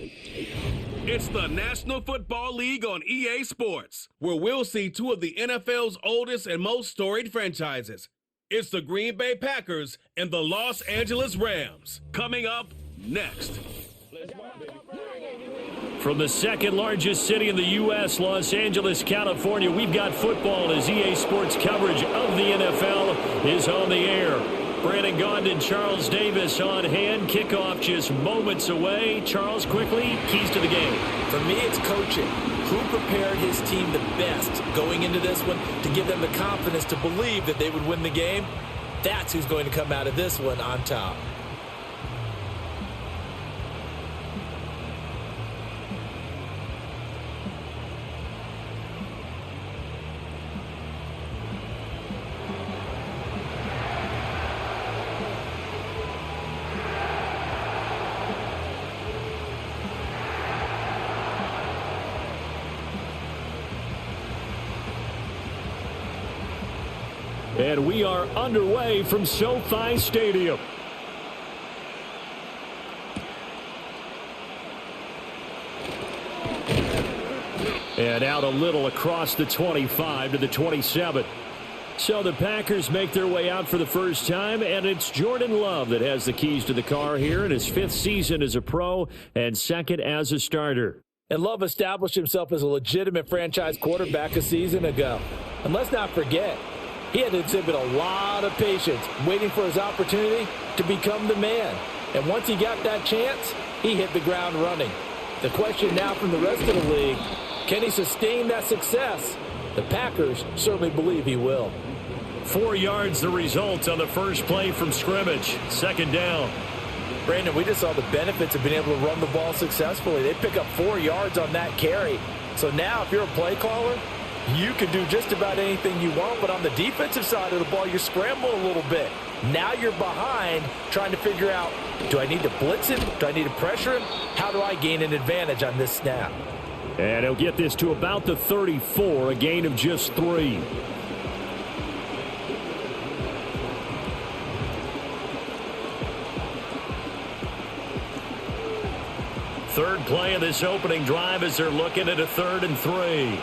It's the National Football League on EA Sports, where we'll see two of the NFL's oldest and most storied franchises. It's the Green Bay Packers and the Los Angeles Rams. Coming up next. From the second largest city in the U.S., Los Angeles, California, we've got football as EA Sports coverage of the NFL is on the air. Brandon Gaughan, Charles Davis on hand. Kickoff just moments away. Charles, quickly, keys to the game. For me, it's coaching. Who prepared his team the best going into this one to give them the confidence to believe that they would win the game? That's who's going to come out of this one on top. And we are underway from SoFi Stadium. And out a little across the 25 to the 27. So the Packers make their way out for the first time, and it's Jordan Love that has the keys to the car here in his 5th season as a pro and 2nd as a starter. And Love established himself as a legitimate franchise quarterback a season ago. And let's not forget, he had to exhibit a lot of patience waiting for his opportunity to become the man. And once he got that chance, he hit the ground running. The question now from the rest of the league, can he sustain that success? The Packers certainly believe he will. 4 yards the result on the first play from scrimmage. 2nd down. Brandon, we just saw the benefits of being able to run the ball successfully. They pick up 4 yards on that carry. So now if you're a play caller, you can do just about anything you want, but on the defensive side of the ball, you scramble a little bit. Now you're behind trying to figure out, do I need to blitz him? Do I need to pressure him? How do I gain an advantage on this snap? And he'll get this to about the 34, a gain of just 3. Third play of this opening drive as they're looking at a 3rd and 3.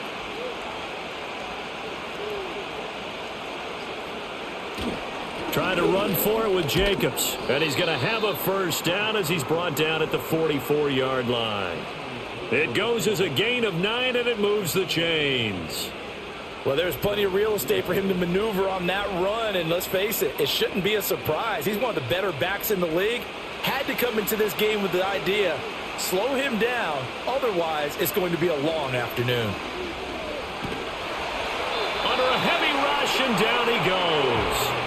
Trying to run for it with Jacobs. And he's going to have a first down as he's brought down at the 44-yard line. It goes as a gain of 9, and it moves the chains. Well, there's plenty of real estate for him to maneuver on that run, and let's face it, it shouldn't be a surprise. He's one of the better backs in the league. Had to come into this game with the idea, slow him down, otherwise it's going to be a long afternoon. Under a heavy rush, and down he goes.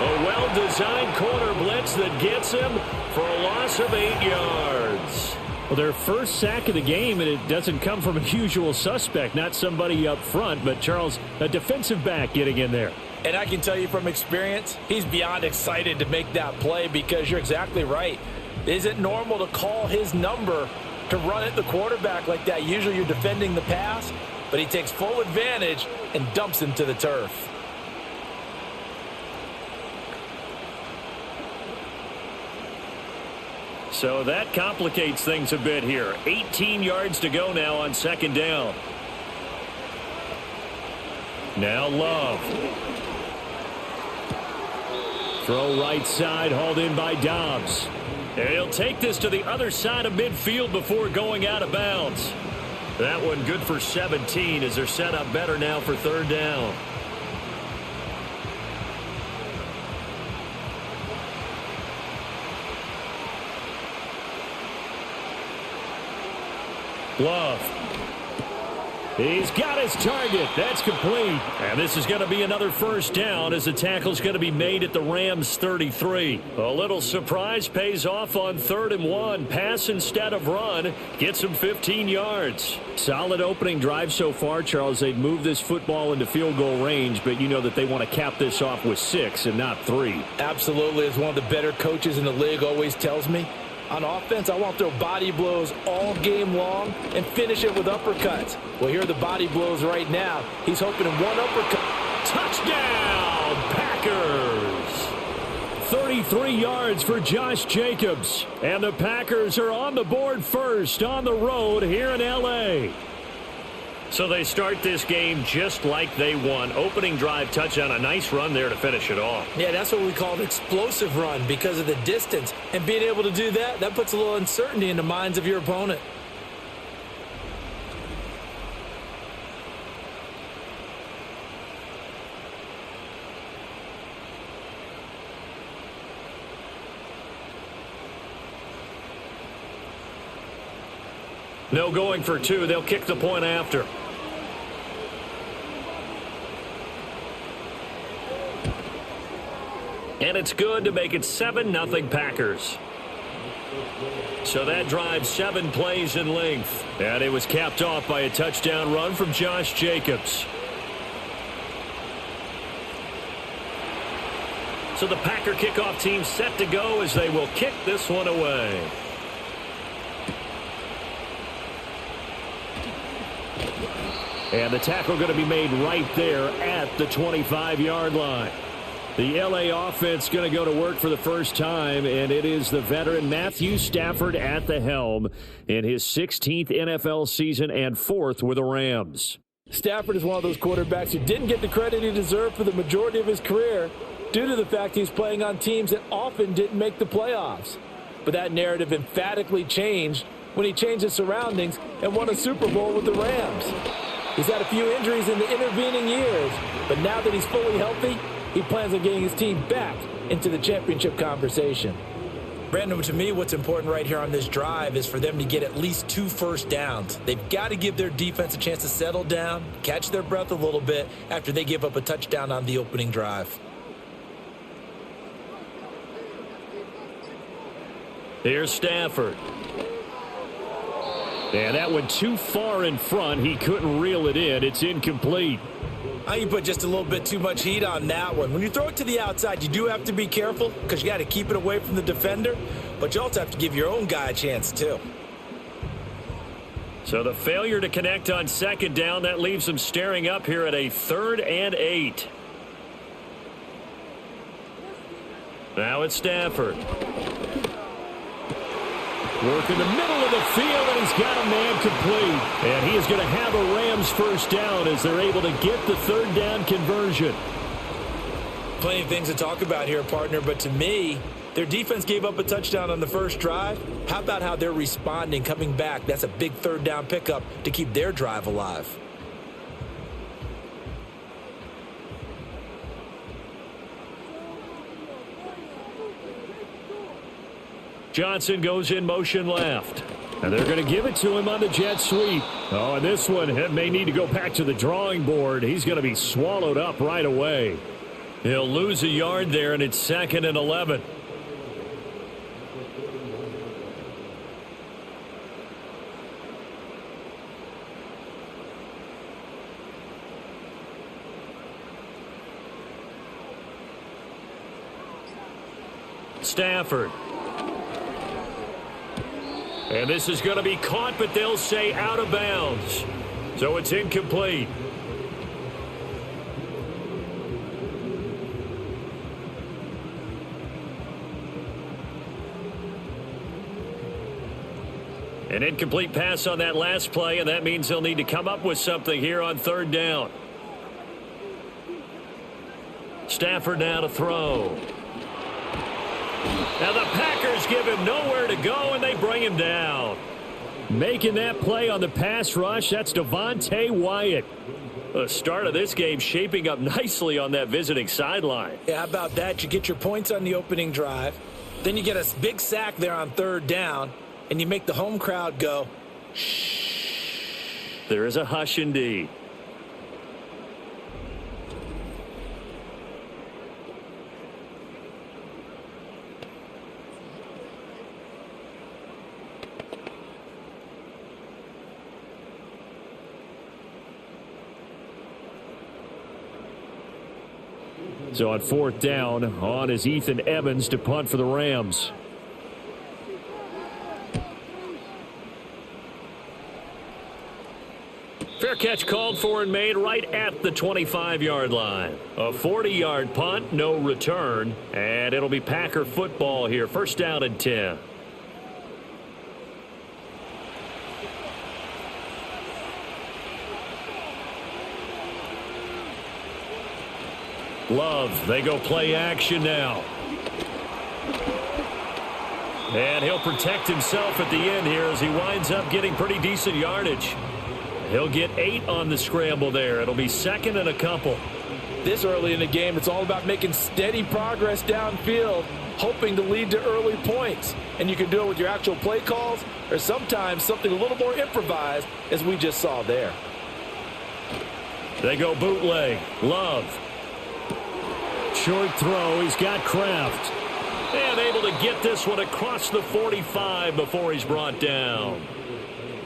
A well-designed corner blitz that gets him for a loss of 8 yards. Well, their first sack of the game, and it doesn't come from a usual suspect, not somebody up front, but Charles, a defensive back getting in there. And I can tell you from experience, he's beyond excited to make that play because you're exactly right. It isn't normal to call his number to run at the quarterback like that. Usually you're defending the pass, but he takes full advantage and dumps him to the turf. So that complicates things a bit here. 18 yards to go now on 2nd down. Now Love. Throw right side, hauled in by Dobbs. And he'll take this to the other side of midfield before going out of bounds. That one good for 17 as they're set up better now for 3rd down. Love. He's got his target. That's complete. And this is going to be another first down as the tackle's going to be made at the Rams' 33. A little surprise pays off on 3rd and 1. Pass instead of run. Gets him 15 yards. Solid opening drive so far, Charles. They've moved this football into field goal range, but you know that they want to cap this off with 6 and not 3. Absolutely. As one of the better coaches in the league always tells me, on offense, I want to throw body blows all game long and finish it with uppercuts. Well, here are the body blows right now. He's hoping in one uppercut. Touchdown, Packers! 33 yards for Josh Jacobs. And the Packers are on the board first on the road here in L.A. So they start this game just like they won. Opening drive touchdown, a nice run there to finish it off. Yeah, that's what we call an explosive run because of the distance. And being able to do that, that puts a little uncertainty in the minds of your opponent. No going for two. They'll kick the point after. And it's good to make it 7-0 Packers. So that drive 7 plays in length. And it was capped off by a touchdown run from Josh Jacobs. So the Packer kickoff team set to go as they will kick this one away. And the tackle going to be made right there at the 25-yard line. The L.A. offense going to go to work for the first time, and it is the veteran Matthew Stafford at the helm in his 16th NFL season and 4th with the Rams. Stafford is one of those quarterbacks who didn't get the credit he deserved for the majority of his career due to the fact he's playing on teams that often didn't make the playoffs. But that narrative emphatically changed when he changed his surroundings and won a Super Bowl with the Rams. He's had a few injuries in the intervening years, but now that he's fully healthy, he plans on getting his team back into the championship conversation. Brandon, to me, what's important right here on this drive is for them to get at least 2 first downs. They've got to give their defense a chance to settle down, catch their breath a little bit after they give up a touchdown on the opening drive. Here's Stafford. And that went too far in front. He couldn't reel it in. It's incomplete. You put just a little bit too much heat on that one. When you throw it to the outside, you do have to be careful because you got to keep it away from the defender, but you also have to give your own guy a chance too. So the failure to connect on second down, that leaves them staring up here at a 3rd and 8. Now it's Stafford. Work in the middle of the field, and he's got a man complete. And he is going to have a Rams first down as they're able to get the 3rd down conversion. Plenty of things to talk about here, partner, but to me, their defense gave up a touchdown on the first drive. How about how they're responding, coming back? That's a big 3rd down pickup to keep their drive alive. Johnson goes in motion left. And they're going to give it to him on the jet sweep. Oh, and this one may need to go back to the drawing board. He's going to be swallowed up right away. He'll lose a yard there, and it's 2nd and 11. Stafford. And this is going to be caught, but they'll say out of bounds. So it's incomplete. An incomplete pass on that last play, and that means they'll need to come up with something here on 3rd down. Stafford now to throw. Now the Packers give him nowhere to go, and they bring him down. Making that play on the pass rush, that's Devontae Wyatt. The start of this game shaping up nicely on that visiting sideline. Yeah, how about that? You get your points on the opening drive. Then you get a big sack there on 3rd down, and you make the home crowd go, shh. There is a hush indeed. So on 4th down, on is Ethan Evans to punt for the Rams. Fair catch called for and made right at the 25-yard line. A 40-yard punt, no return, and it'll be Packer football here. First down and 10. Love, they go play action now. And he'll protect himself at the end here as he winds up getting pretty decent yardage. He'll get 8 on the scramble there. It'll be second and a couple. This early in the game, it's all about making steady progress downfield, hoping to lead to early points. And you can do it with your actual play calls or sometimes something a little more improvised, as we just saw there. They go bootleg. Love. Short throw. He's got Kraft. And able to get this one across the 45 before he's brought down.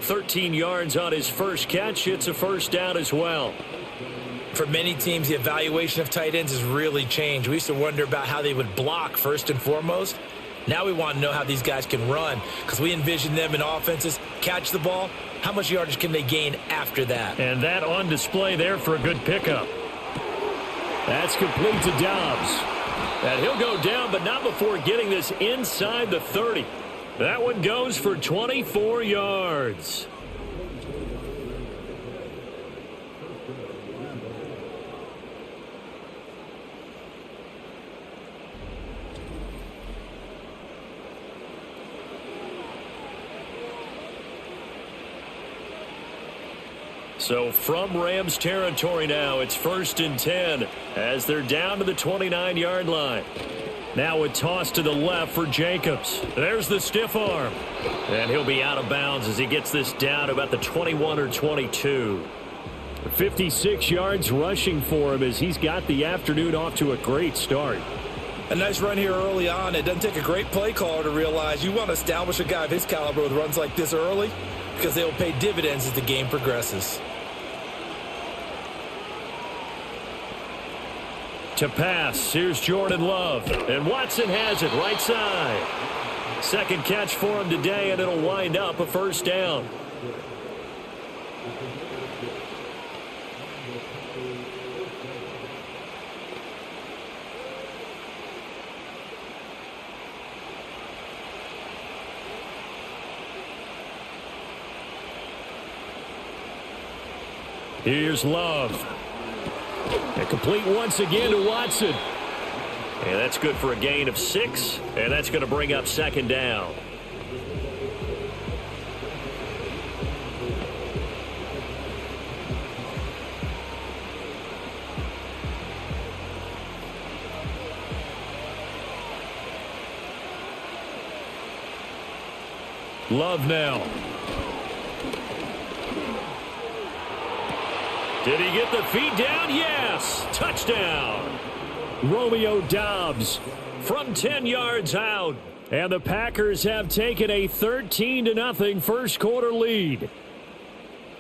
13 yards on his first catch. It's a first down as well. For many teams, the evaluation of tight ends has really changed. We used to wonder about how they would block first and foremost. Now we want to know how these guys can run, because we envision them in offenses catch the ball. How much yardage can they gain after that? And that on display there for a good pickup. That's complete to Dobbs. And he'll go down, but not before getting this inside the 30. That one goes for 24 yards. So from Rams territory now, it's first and 10 as they're down to the 29-yard line. Now a toss to the left for Jacobs. There's the stiff arm. And he'll be out of bounds as he gets this down about the 21 or 22. 56 yards rushing for him as he's got the afternoon off to a great start. A nice run here early on. It doesn't take a great play caller to realize you want to establish a guy of his caliber with runs like this early, because they will pay dividends as the game progresses. To pass, here's Jordan Love, and Watson has it right side. Second catch for him today, and it'll wind up a first down. Here's Love. And complete once again to Watson. And that's good for a gain of 6. And that's going to bring up second down. Love now. Did he get the feet down? Yes. Touchdown. Romeo Doubs from 10 yards out. And the Packers have taken a 13-0 first quarter lead.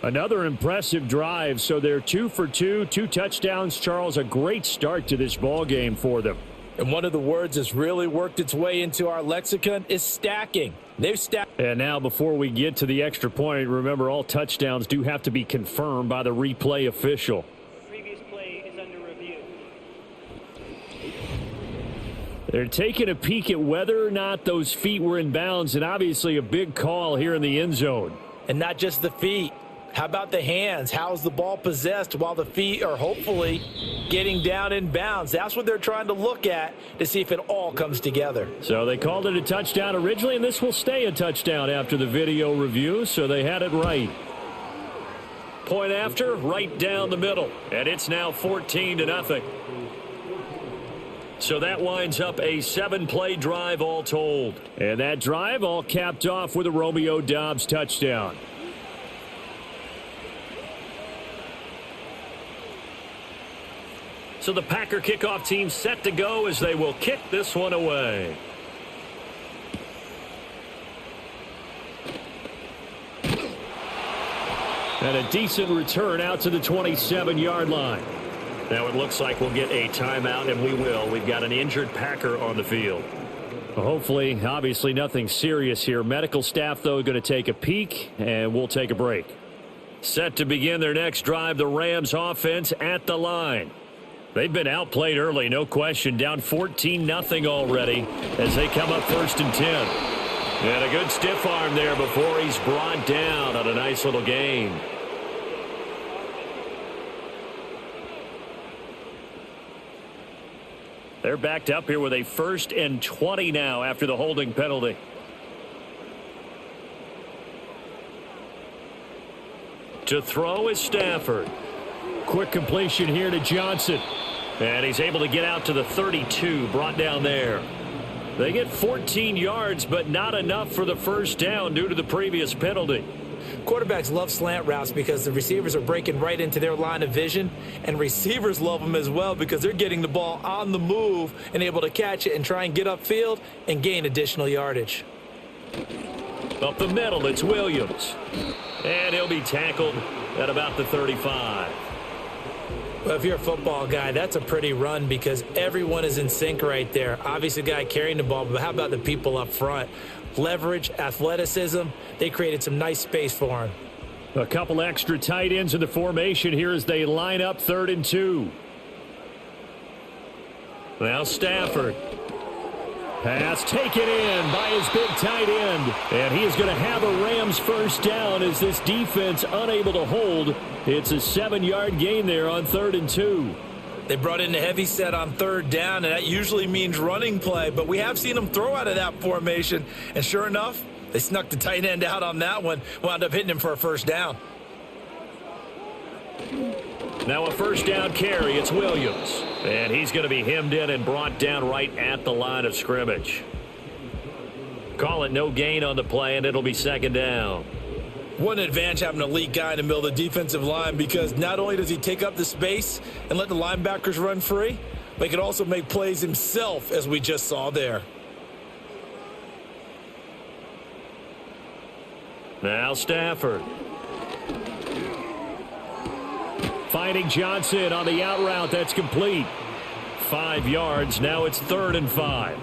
Another impressive drive. So they're 2 for 2, 2 touchdowns. Charles, a great start to this ball game for them. And one of the words that's really worked its way into our lexicon is stacking. They've stacked. And now before we get to the extra point, remember all touchdowns do have to be confirmed by the replay official. Previous play is under review. They're taking a peek at whether or not those feet were in bounds, and obviously a big call here in the end zone. And not just the feet. How about the hands? How's the ball possessed while the feet are hopefully getting down in bounds? That's what they're trying to look at to see if it all comes together. So they called it a touchdown originally, and this will stay a touchdown after the video review, so they had it right. Point after, right down the middle, and it's now 14-0. So that winds up a 7-play drive all told. And that drive all capped off with a Romeo Doubs touchdown. So the Packer kickoff team set to go as they will kick this one away. And a decent return out to the 27-yard line. Now it looks like we'll get a timeout, and we will. We've got an injured Packer on the field. Well, hopefully, obviously nothing serious here. Medical staff, though, going to take a peek, and we'll take a break. Set to begin their next drive, the Rams offense at the line. They've been outplayed early, no question, down 14-0 already as they come up 1st and 10. And a good stiff arm there before he's brought down on a nice little gain. They're backed up here with a 1st and 20 now after the holding penalty. To throw is Stafford. Quick completion here to Johnson. And he's able to get out to the 32, brought down there. They get 14 yards, but not enough for the 1st down due to the previous penalty. Quarterbacks love slant routes because the receivers are breaking right into their line of vision, and receivers love them as well because they're getting the ball on the move and able to catch it and try and get upfield and gain additional yardage. Up the middle, it's Williams. And he'll be tackled at about the 35. Well, if you're a football guy, that's a pretty run because everyone is in sync right there. Obviously, the guy carrying the ball, but how about the people up front? Leverage, athleticism, they created some nice space for him. A couple extra tight ends in the formation here as they line up 3rd and 2. Now Stafford. Pass taken in by his big tight end. And he is going to have a Rams 1st down as this defense unable to hold. It's a 7-yard gain there on 3rd and 2. They brought in the heavy set on 3rd down, and that usually means running play. But we have seen them throw out of that formation. And sure enough, they snuck the tight end out on that one. Wound up hitting him for a 1st down. Now a 1st down carry. It's Williams. And he's going to be hemmed in and brought down right at the line of scrimmage. Call it no gain on the play, and it'll be 2nd down. What an advantage having an elite guy in the middle of the defensive line because not only does he take up the space and let the linebackers run free, but he can also make plays himself, as we just saw there. Now Stafford. Finding Johnson on the out route. That's complete. 5 yards. Now it's 3rd and 5.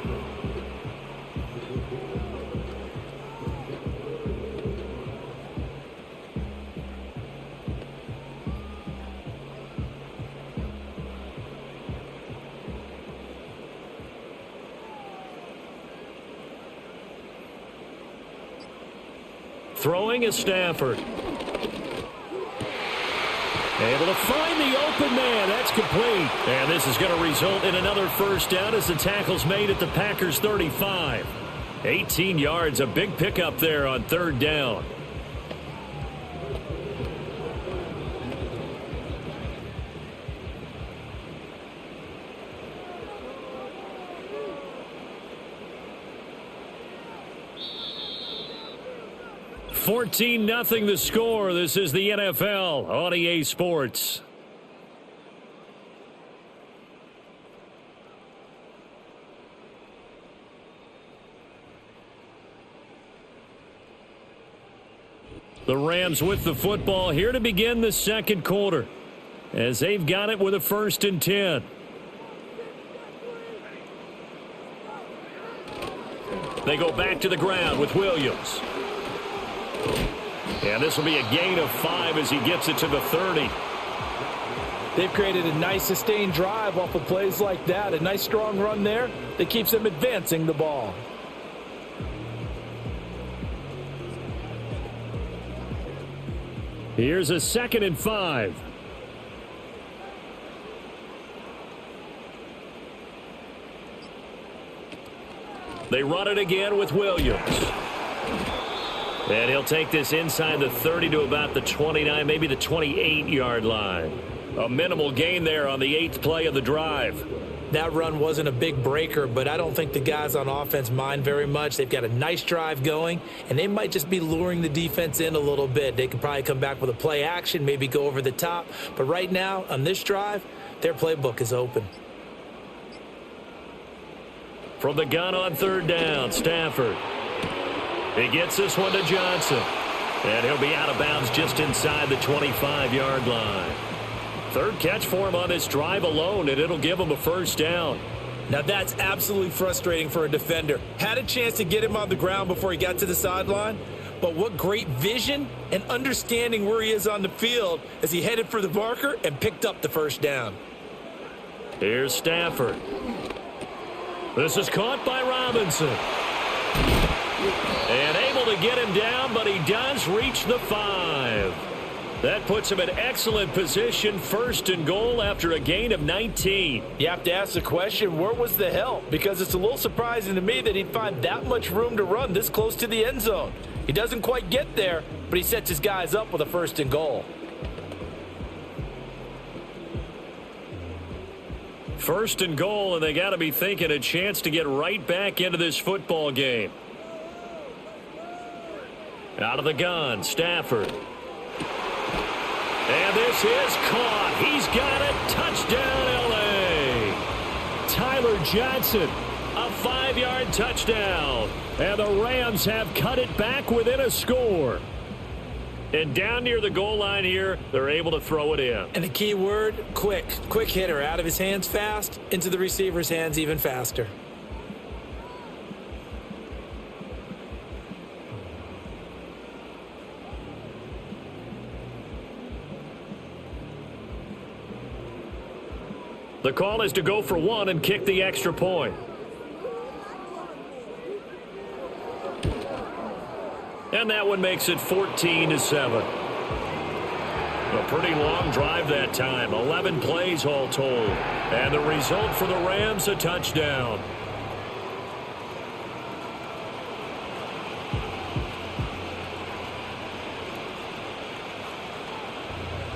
Throwing is Stafford. Able to find the open man. That's complete. And this is going to result in another 1st down as the tackle's made at the Packers 35. 18 yards, a big pickup there on 3rd down. $14-0 the score. This is the NFL on EA Sports. The Rams with the football here to begin the 2nd quarter as they've got it with a 1st and 10. They go back to the ground with Williams. And this will be a gain of 5 as he gets it to the 30. They've created a nice sustained drive off of plays like that. A nice strong run there that keeps them advancing the ball. Here's a 2nd and 5. They run it again with Williams. And he'll take this inside the 30 to about the 29, maybe the 28-yard line. A minimal gain there on the 8th play of the drive. That run wasn't a big breaker, but I don't think the guys on offense mind very much. They've got a nice drive going, and they might just be luring the defense in a little bit. They could probably come back with a play action, maybe go over the top. But right now, on this drive, their playbook is open. From the gun on 3rd down, Stafford. He gets this one to Johnson. And he'll be out of bounds just inside the 25-yard line. 3rd catch for him on this drive alone, and it'll give him a 1st down. Now that's absolutely frustrating for a defender. Had a chance to get him on the ground before he got to the sideline, But what great vision and understanding where he is on the field as he headed for the marker and picked up the first down. Here's Stafford. This is caught by Robinson. And able to get him down, but he does reach the 5. That puts him in excellent position, 1st and goal after a gain of 19. You have to ask the question, where was the help? Because it's a little surprising to me that he'd find that much room to run this close to the end zone. He doesn't quite get there, but he sets his guys up with a 1st and goal. 1st and goal, and they got to be thinking a chance to get right back into this football game. Out of the gun, Stafford. And this is caught. He's got it. Touchdown, L.A. Tyler Johnson, a 5-yard touchdown. And the Rams have cut it back within a score. And down near the goal line here, they're able to throw it in. And the key word, quick. Quick hitter, out of his hands fast, into the receiver's hands even faster. The call is to go for 1 and kick the extra point. And that one makes it 14-7. A pretty long drive that time. 11 plays all told. And the result for the Rams, a touchdown.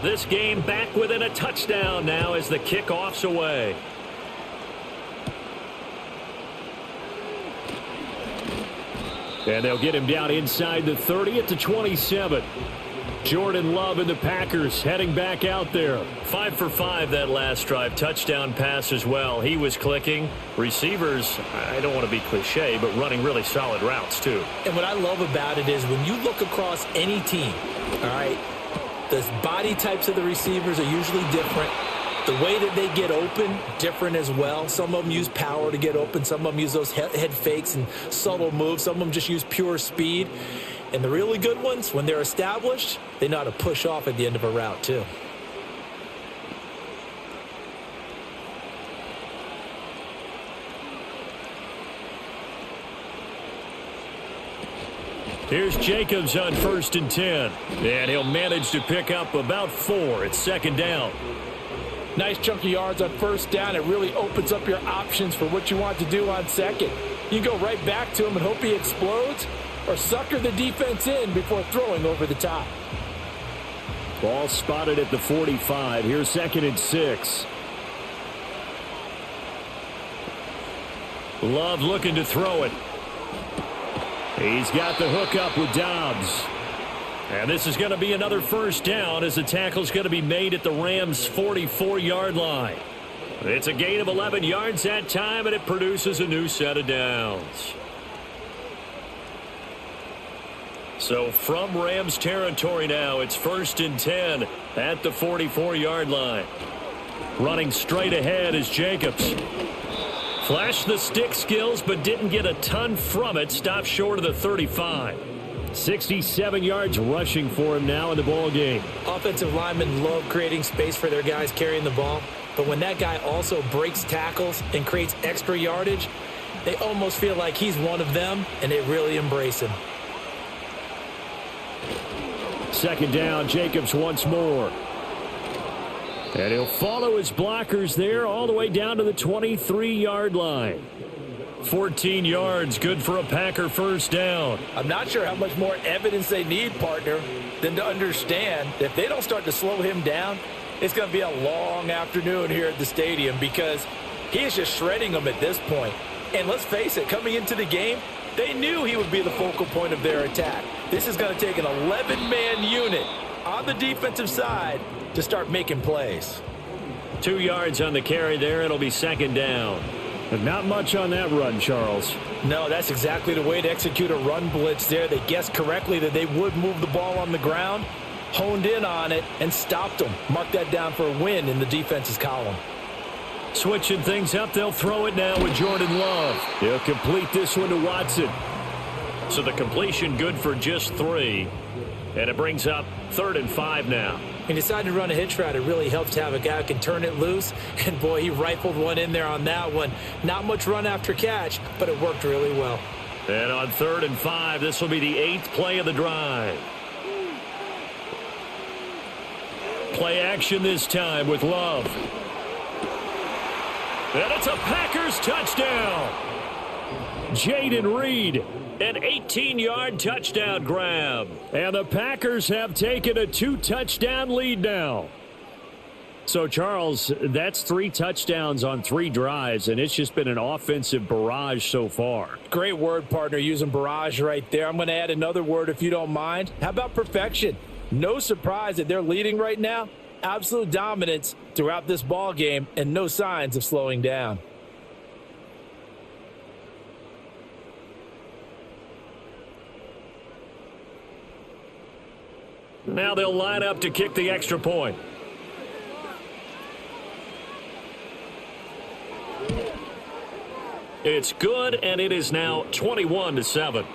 This game back within a touchdown now as the kickoff's away. And they'll get him down inside the 30 at the 27. Jordan Love and the Packers heading back out there. 5 for 5 that last drive. Touchdown pass as well. He was clicking. Receivers, I don't want to be cliche, but running really solid routes too. And what I love about it is when you look across any team, all right, the body types of the receivers are usually different. The way that they get open, different as well. Some of them use power to get open. Some of them use those head fakes and subtle moves. Some of them just use pure speed. And the really good ones, when they're established, they know how to push off at the end of a route too. Here's Jacobs on 1st and 10. And he'll manage to pick up about 4. It's 2nd down. Nice chunk of yards on 1st down. It really opens up your options for what you want to do on 2nd. You can go right back to him and hope he explodes, or sucker the defense in before throwing over the top. Ball spotted at the 45. Here's 2nd and 6. Love looking to throw it. He's got the hook up with Dobbs. And this is going to be another 1st down as the tackle's going to be made at the Rams' 44-yard line. It's a gain of 11 yards that time, and it produces a new set of downs. So from Rams territory now, it's 1st and 10 at the 44-yard line. Running straight ahead is Jacobs. Flashed the stick skills, but didn't get a ton from it. Stopped short of the 35. 67 yards rushing for him now in the ball game. Offensive linemen love creating space for their guys carrying the ball. But when that guy also breaks tackles and creates extra yardage, they almost feel like he's one of them, and they really embrace him. 2nd down, Jacobs once more. And he'll follow his blockers there all the way down to the 23-yard line. 14 yards, good for a Packer 1st down. I'm not sure how much more evidence they need, partner, than to understand that if they don't start to slow him down, it's going to be a long afternoon here at the stadium because he is just shredding them at this point. And let's face it, coming into the game, they knew he would be the focal point of their attack. This is going to take an 11-man unit on the defensive side to start making plays. 2 yards on the carry there. It'll be 2nd down. And not much on that run, Charles. No, that's exactly the way to execute a run blitz there. They guessed correctly that they would move the ball on the ground, honed in on it, and stopped them. Mark that down for a win in the defense's column. Switching things up, they'll throw it now with Jordan Love. He'll complete this one to Watson. So the completion good for just 3. And it brings up 3rd and 5 now. He decided to run a hitch route. It really helps to have a guy who can turn it loose. And, boy, he rifled one in there on that one. Not much run after catch, but it worked really well. And on 3rd and 5, this will be the 8th play of the drive. Play action this time with Love. And it's a Packers touchdown. Jayden Reed, an 18-yard touchdown grab. And the Packers have taken a 2-touchdown lead now. So, Charles, that's 3 touchdowns on 3 drives, and it's just been an offensive barrage so far. Great word, partner, using barrage right there. I'm going to add another word if you don't mind. How about perfection? No surprise that they're leading right now. Absolute dominance throughout this ball game and no signs of slowing down. Now they'll line up to kick the extra point. It's good, and it is now 21-7.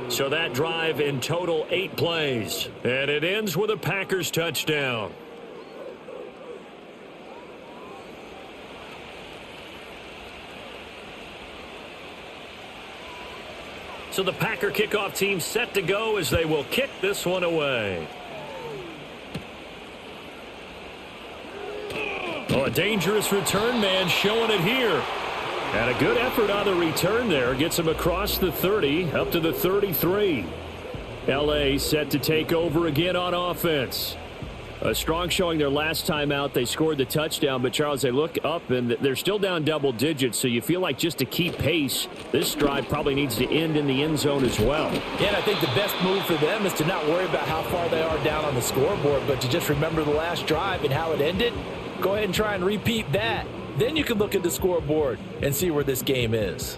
So that drive in total 8 plays. And it ends with a Packers touchdown. So the Packer kickoff team set to go as they will kick this one away. Oh, a dangerous return man showing it here. And a good effort on the return there. Gets him across the 30, up to the 33. L.A. set to take over again on offense. A strong showing their last time out. They scored the touchdown, but, Charles, they look up, and they're still down double digits, so you feel like just to keep pace, this drive probably needs to end in the end zone as well. Yeah, and I think the best move for them is to not worry about how far they are down on the scoreboard, but to just remember the last drive and how it ended. Go ahead and try and repeat that. Then you can look at the scoreboard and see where this game is.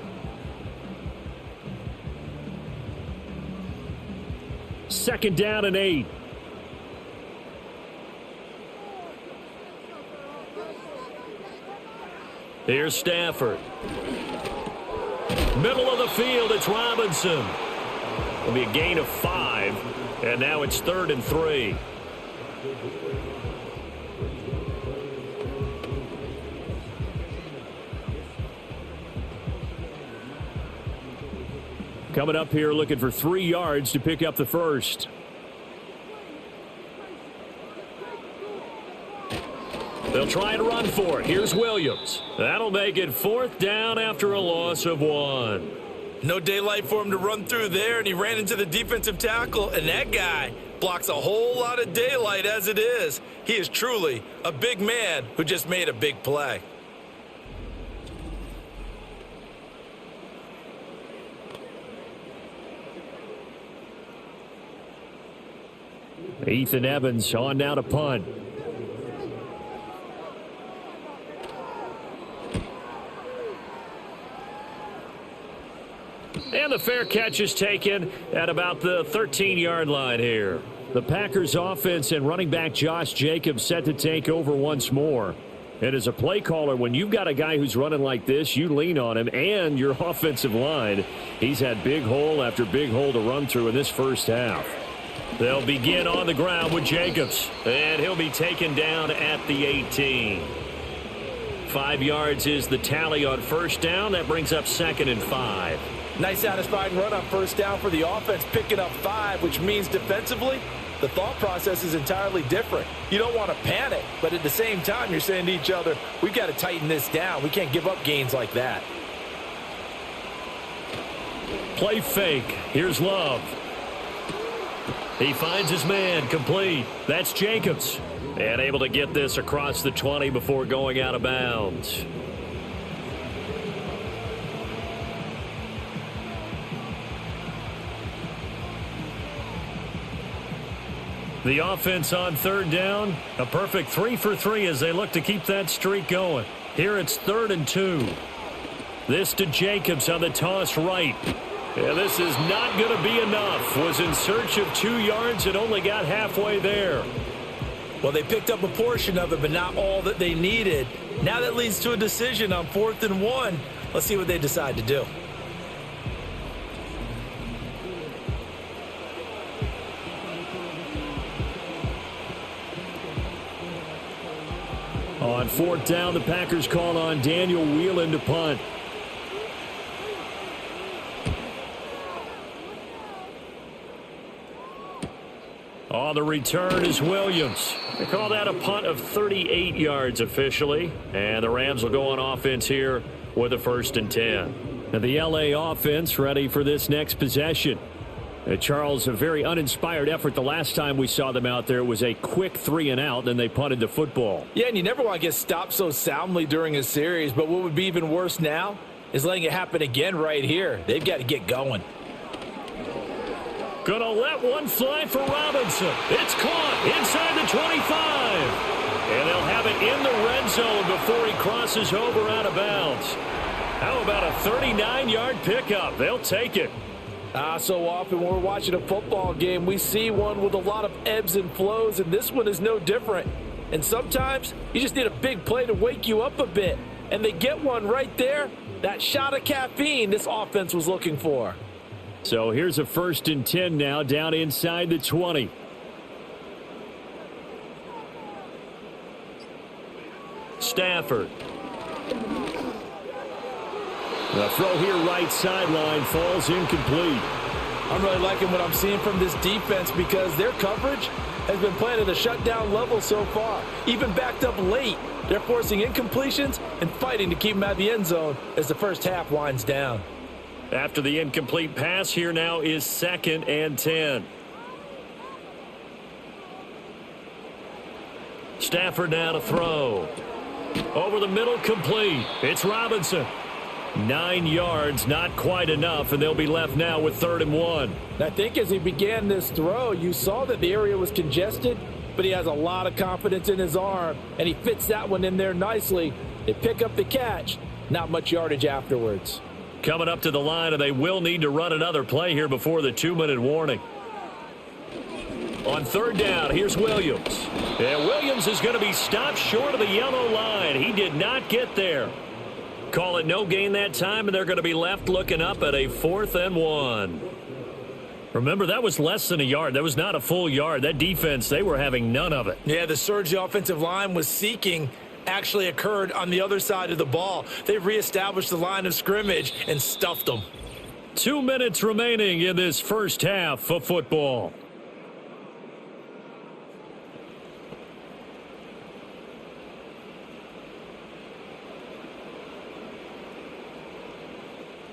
Second down and 8. Here's Stafford. Middle of the field, it's Robinson. It'll be a gain of 5, and now it's 3rd and 3. Coming up here looking for 3 yards to pick up the first. They'll try and run for it. Here's Williams. That'll make it 4th down after a loss of 1. No daylight for him to run through there, and he ran into the defensive tackle, and that guy blocks a whole lot of daylight as it is. He is truly a big man who just made a big play. Ethan Evans on now to punt. And the fair catch is taken at about the 13-yard line here. The Packers offense and running back Josh Jacobs set to take over once more. And as a play caller, when you've got a guy who's running like this, you lean on him and your offensive line. He's had big hole after big hole to run through in this first half. They'll begin on the ground with Jacobs, and he'll be taken down at the 18. 5 yards is the tally on first down. That brings up 2nd and 5. Nice satisfying run on first down for the offense, picking up 5, which means defensively, the thought process is entirely different. You don't want to panic, but at the same time, you're saying to each other, we've got to tighten this down. We can't give up gains like that. Play fake. Here's Love. He finds his man, complete. That's Jacobs. And able to get this across the 20 before going out of bounds. The offense on 3rd down. A perfect 3 for 3 as they look to keep that streak going. Here it's 3rd and 2. This to Jacobs on the toss right. Yeah, this is not going to be enough. Was in search of 2 yards and only got halfway there. Well, they picked up a portion of it, but not all that they needed. Now that leads to a decision on 4th and 1. Let's see what they decide to do. On fourth down, the Packers call on Daniel Whelan to punt. On the return is Williams. They call that a punt of 38 yards officially. And the Rams will go on offense here with a 1st and 10. And the LA offense ready for this next possession. Charles, a very uninspired effort the last time we saw them out there. It was a quick 3 and out, then they punted the football. Yeah, and you never want to get stopped so soundly during a series, but what would be even worse now is letting it happen again right here. They've got to get going. Gonna let one fly for Robinson. It's caught inside the 25. And they'll have it in the red zone before he crosses over out of bounds. How about a 39-yard pickup? They'll take it. So often when we're watching a football game, we see one with a lot of ebbs and flows, and this one is no different. And sometimes you just need a big play to wake you up a bit. And they get one right there. That shot of caffeine this offense was looking for. So here's a 1st and 10 now, down inside the 20. Stafford. The throw here right sideline falls incomplete. I'm really liking what I'm seeing from this defense because their coverage has been playing at a shutdown level so far. Even backed up late, they're forcing incompletions and fighting to keep them out of the end zone as the first half winds down. After the incomplete pass, here now is 2nd and 10. Stafford now to throw. Over the middle, complete. It's Robinson. 9 yards, not quite enough, and they'll be left now with 3rd and 1. I think as he began this throw, you saw that the area was congested, but he has a lot of confidence in his arm, and he fits that one in there nicely. They pick up the catch, not much yardage afterwards. Coming up to the line, and they will need to run another play here before the 2-minute warning. On 3rd down, here's Williams. And Williams is going to be stopped short of the yellow line. He did not get there. Call it no gain that time, and they're going to be left looking up at a 4th and 1. Remember, that was less than a yard. That was not a full yard. That defense, they were having none of it. Yeah, the surge the offensive line was seeking actually occurred on the other side of the ball. They reestablished the line of scrimmage and stuffed them. 2 minutes remaining in this first half of football.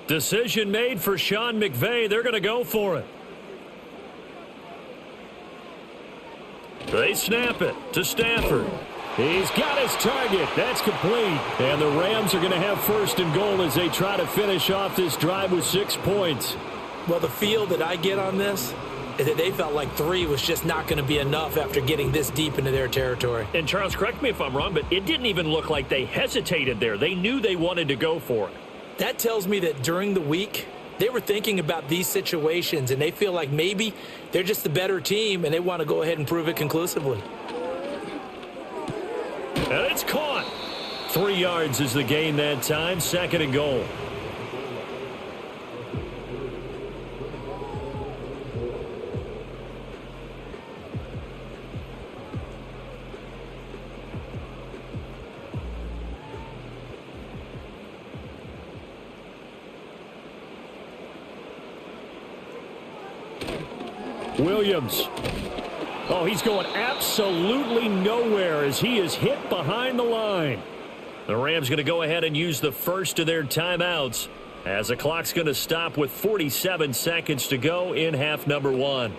Decision made for Sean McVay. They're going to go for it. They snap it to Stafford. He's got his target. That's complete. And the Rams are going to have 1st and goal as they try to finish off this drive with 6 points. Well, the feel that I get on this is that they felt like 3 was just not going to be enough after getting this deep into their territory. And Charles, correct me if I'm wrong, but it didn't even look like they hesitated there. They knew they wanted to go for it. That tells me that during the week, they were thinking about these situations, and they feel like maybe they're just the better team, and they want to go ahead and prove it conclusively. And it's caught. 3 yards is the gain that time. 2nd and goal. Williams. Oh, he's going absolutely nowhere as he is hit behind the line. The Rams going to go ahead and use the first of their timeouts as the clock's going to stop with 47 seconds to go in half number 1.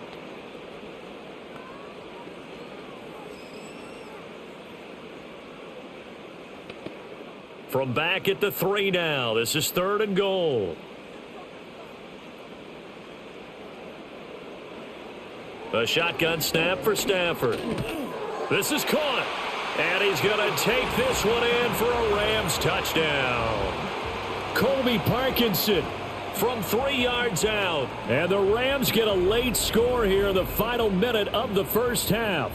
From back at the 3 now. This is 3rd and goal. A shotgun snap for Stafford. This is caught. And he's going to take this one in for a Rams touchdown. Colby Parkinson from 3 yards out. And the Rams get a late score here in the final minute of the first half.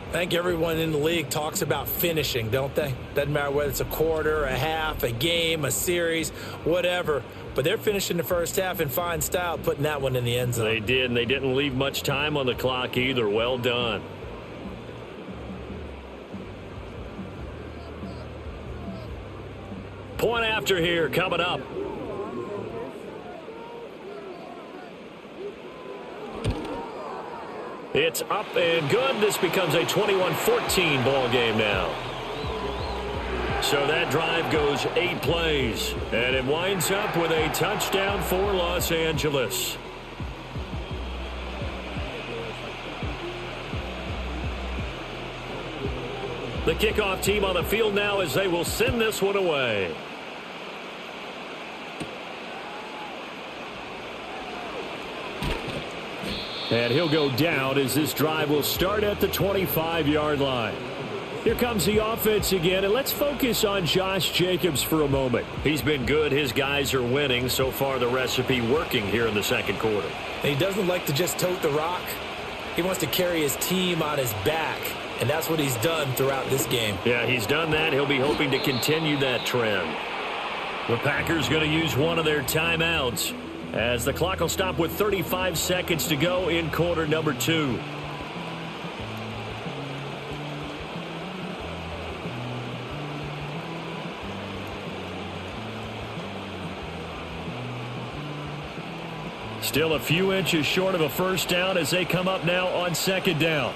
I think everyone in the league talks about finishing, don't they? Doesn't matter whether it's a quarter, a half, a game, a series, whatever. But they're finishing the first half in fine style, putting that one in the end zone. They did, and they didn't leave much time on the clock either. Well done. Point after here coming up. It's up and good. This becomes a 21-14 ball game now. So that drive goes 8 plays, and it winds up with a touchdown for Los Angeles. The kickoff team on the field now as they will send this one away. And he'll go down as this drive will start at the 25-yard line. Here comes the offense again, and let's focus on Josh Jacobs for a moment. He's been good. His guys are winning. So far, the recipe working here in the second quarter. He doesn't like to just tote the rock. He wants to carry his team on his back, and that's what he's done throughout this game. Yeah, he's done that. He'll be hoping to continue that trend. The Packers going to use one of their timeouts as the clock will stop with 35 seconds to go in quarter number 2. Still a few inches short of a first down as they come up now on second down.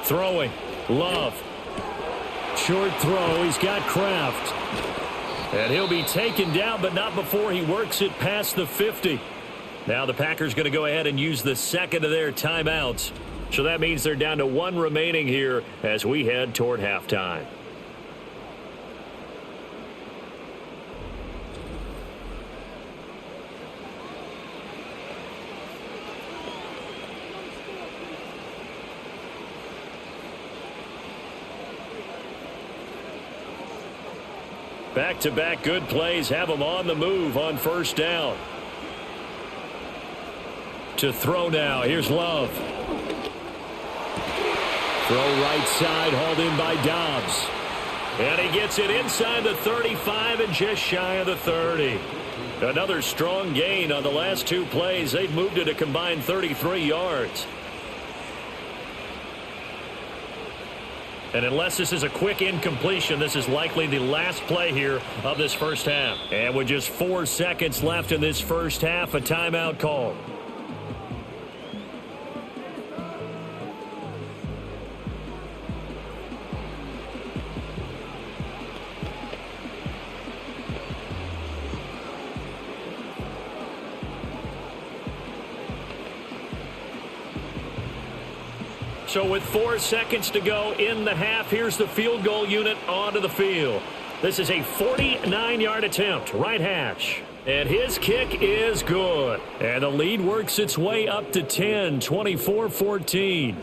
Throwing. Love. Short throw. He's got Kraft. And he'll be taken down, but not before he works it past the 50. Now the Packers going to go ahead and use the second of their timeouts. So that means they're down to 1 remaining here as we head toward halftime. Back-to-back good plays have them on the move on first down. To throw now. Here's Love. Throw right side, hauled in by Dobbs. And he gets it inside the 35 and just shy of the 30. Another strong gain on the last 2 plays. They've moved it a combined 33 yards. And unless this is a quick incompletion, this is likely the last play here of this first half. And with just 4 seconds left in this first half, a timeout call. So with 4 seconds to go in the half, here's the field goal unit onto the field. This is a 49-yard attempt, right hash. And his kick is good. And the lead works its way up to 10, 24-14.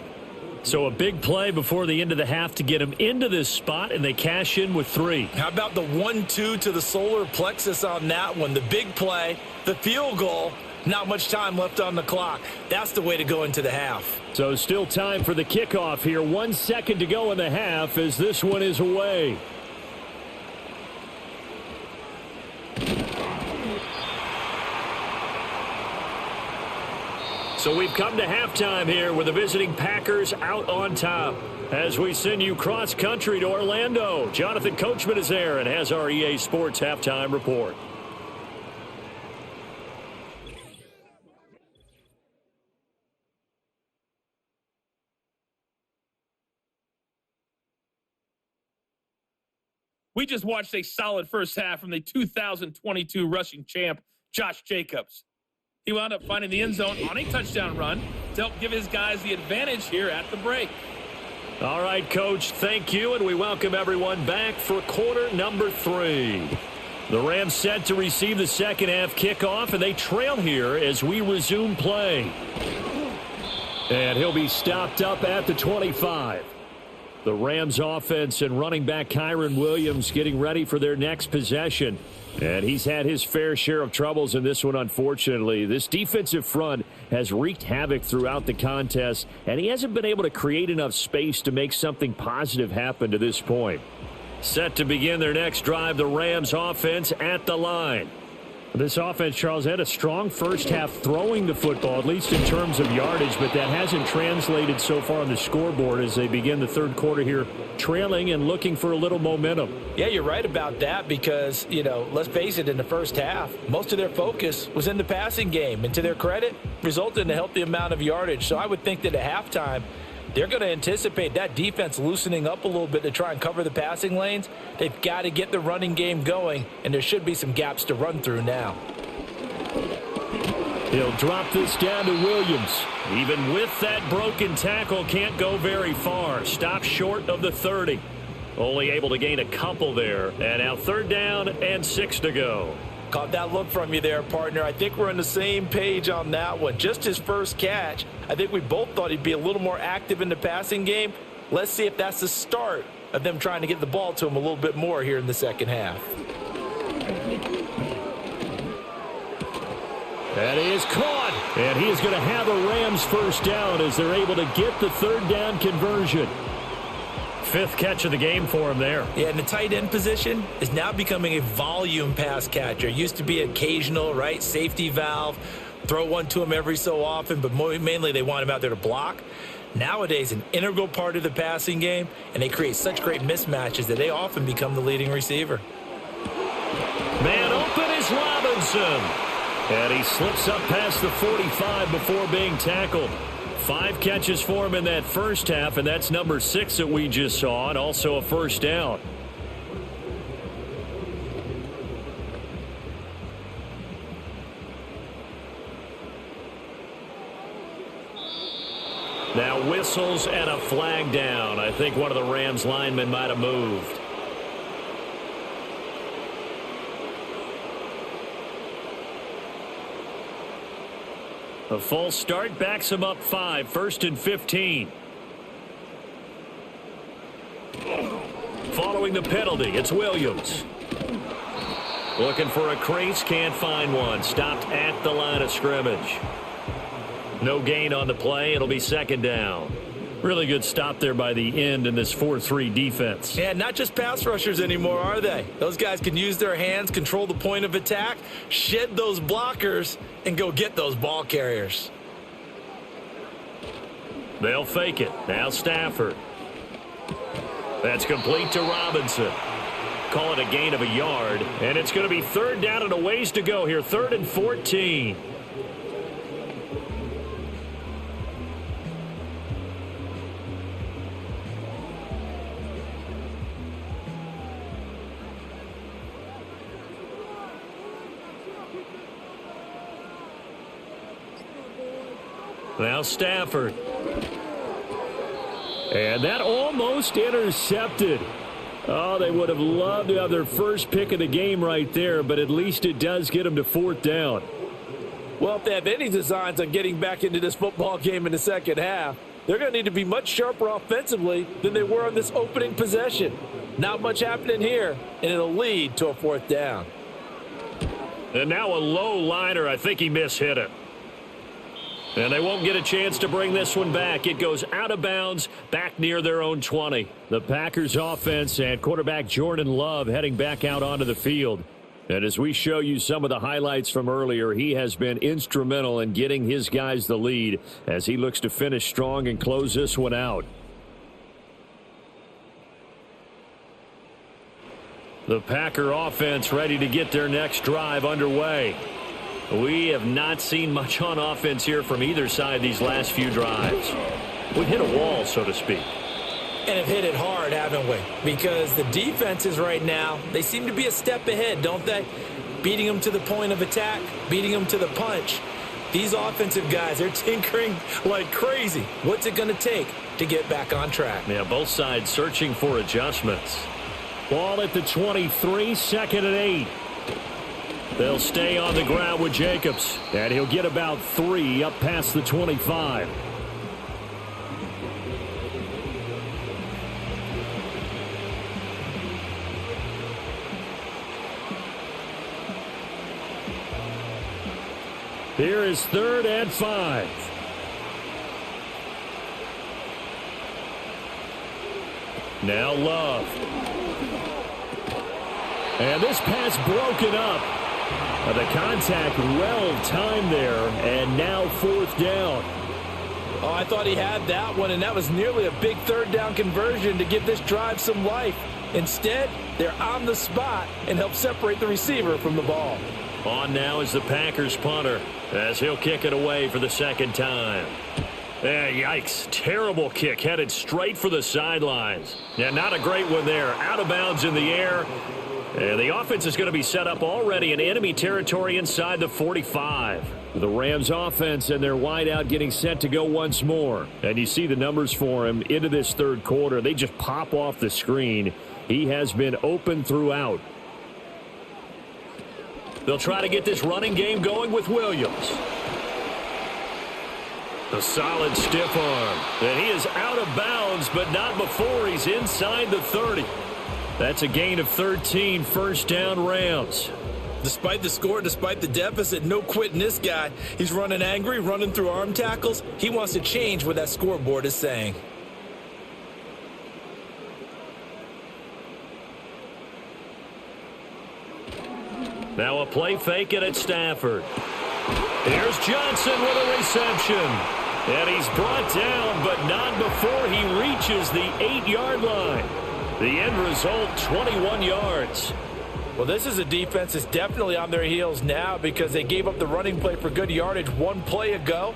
So a big play before the end of the half to get him into this spot, and they cash in with 3. How about the 1-2 to the solar plexus on that one? The big play, the field goal. Not much time left on the clock. That's the way to go into the half. So still time for the kickoff here. 1 second to go in the half as this one is away. So we've come to halftime here with the visiting Packers out on top. As we send you cross-country to Orlando, Jonathan Coachman is there and has our EA Sports halftime report. We just watched a solid first half from the 2022 rushing champ, Josh Jacobs. He wound up finding the end zone on a touchdown run to help give his guys the advantage here at the break. All right, Coach, thank you, and we welcome everyone back for quarter number 3. The Rams set to receive the second half kickoff, and they trail here as we resume play. And he'll be stopped up at the 25. The Rams offense and running back Kyron Williams getting ready for their next possession. And he's had his fair share of troubles in this one, unfortunately. This defensive front has wreaked havoc throughout the contest, and he hasn't been able to create enough space to make something positive happen to this point. Set to begin their next drive, the Rams offense at the line. This offense, Charles, had a strong first half throwing the football, at least in terms of yardage, but that hasn't translated so far on the scoreboard as they begin the third quarter here, trailing and looking for a little momentum. Yeah, you're right about that because, let's face it, in the first half, most of their focus was in the passing game, and to their credit, resulted in a healthy amount of yardage. So I would think that at halftime, they're going to anticipate that defense loosening up a little bit to try and cover the passing lanes. They've got to get the running game going, and there should be some gaps to run through now. He'll drop this down to Williams. Even with that broken tackle, can't go very far. Stop short of the 30. Only able to gain a couple there. And now 3rd down and 6 to go. Caught that look from you there, partner. I think we're on the same page on that one. Just his first catch. I think we both thought he'd be a little more active in the passing game. Let's see if that's the start of them trying to get the ball to him a little bit more here in the second half. That is caught. And he is going to have a Rams first down as they're able to get the 3rd down conversion. 5th catch of the game for him there. Yeah, and the tight end position is now becoming a volume pass catcher. It used to be occasional, right? Safety valve. Throw one to him every so often, but mainly they want him out there to block. Nowadays, an integral part of the passing game, and they create such great mismatches that they often become the leading receiver. Man open is Robinson. And he slips up past the 45 before being tackled. 5 catches for him in that first half, and that's number 6 that we just saw, and also a first down. Now whistles and a flag down. I think one of the Rams linemen might have moved. A false start backs him up 5, 1st and 15. Following the penalty, it's Williams. Looking for a crease, can't find one. Stopped at the line of scrimmage. No gain on the play. It'll be 2nd down. Really good stop there by the end in this 4-3 defense. Yeah, not just pass rushers anymore, are they? Those guys can use their hands, control the point of attack, shed those blockers, and go get those ball carriers. They'll fake it. Now Stafford. That's complete to Robinson. Call it a gain of a yard, and it's going to be 3rd down and a ways to go here. 3rd and 14. Now Stafford. And that almost intercepted. Oh, they would have loved to have their first pick of the game right there, but at least it does get them to 4th down. Well, if they have any designs on getting back into this football game in the second half, they're going to need to be much sharper offensively than they were on this opening possession. Not much happening here, and it'll lead to a 4th down. And now a low liner. I think he mishit it. And they won't get a chance to bring this one back. It goes out of bounds back near their own 20. The Packers offense and quarterback Jordan Love heading back out onto the field. And as we show you some of the highlights from earlier, he has been instrumental in getting his guys the lead as he looks to finish strong and close this one out. The Packer offense ready to get their next drive underway. We have not seen much on offense here from either side these last few drives. We've hit a wall, so to speak. And have hit it hard, haven't we? Because the defenses right now, they seem to be a step ahead, don't they? Beating them to the point of attack, beating them to the punch. These offensive guys are tinkering like crazy. What's it going to take to get back on track? Yeah, both sides searching for adjustments. Ball at the 23, 2nd and 8. They'll stay on the ground with Jacobs, and he'll get about 3 up past the 25. Here is 3rd and 5. Now Love. And this pass broken up. The contact well timed there, and now 4th down. Oh, I thought he had that one, and that was nearly a big 3rd down conversion to give this drive some life. Instead, they're on the spot and help separate the receiver from the ball. On now is the Packers punter as he'll kick it away for the 2nd time. Yikes. Terrible kick headed straight for the sidelines. Yeah, not a great one there. Out of bounds in the air. And the offense is going to be set up already in enemy territory inside the 45. The Rams offense and their wideout getting set to go once more. And you see the numbers for him into this 3rd quarter. They just pop off the screen. He has been open throughout. They'll try to get this running game going with Williams. A solid stiff arm. And he is out of bounds, but not before he's inside the 30. That's a gain of 13, 1st down Rams. Despite the score, despite the deficit, no quitting this guy. He's running angry, running through arm tackles. He wants to change what that scoreboard is saying. Now a play fake it at Stafford. Here's Johnson with a reception. And he's brought down, but not before he reaches the 8-yard line. The end result, 21 yards. Well, this is a defense that's definitely on their heels now because they gave up the running play for good yardage one play ago.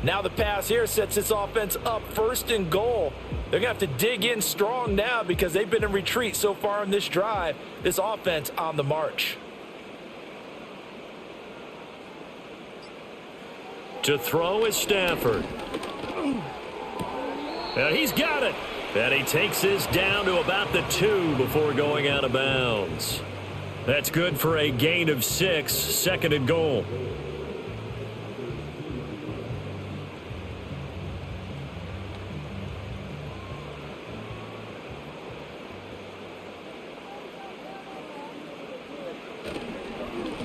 Now the pass here sets this offense up 1st and goal. They're going to have to dig in strong now because they've been in retreat so far in this drive. This offense on the march. To throw is Stafford. And he's got it. And he takes this down to about the 2 before going out of bounds. That's good for a gain of 6, 2nd and goal.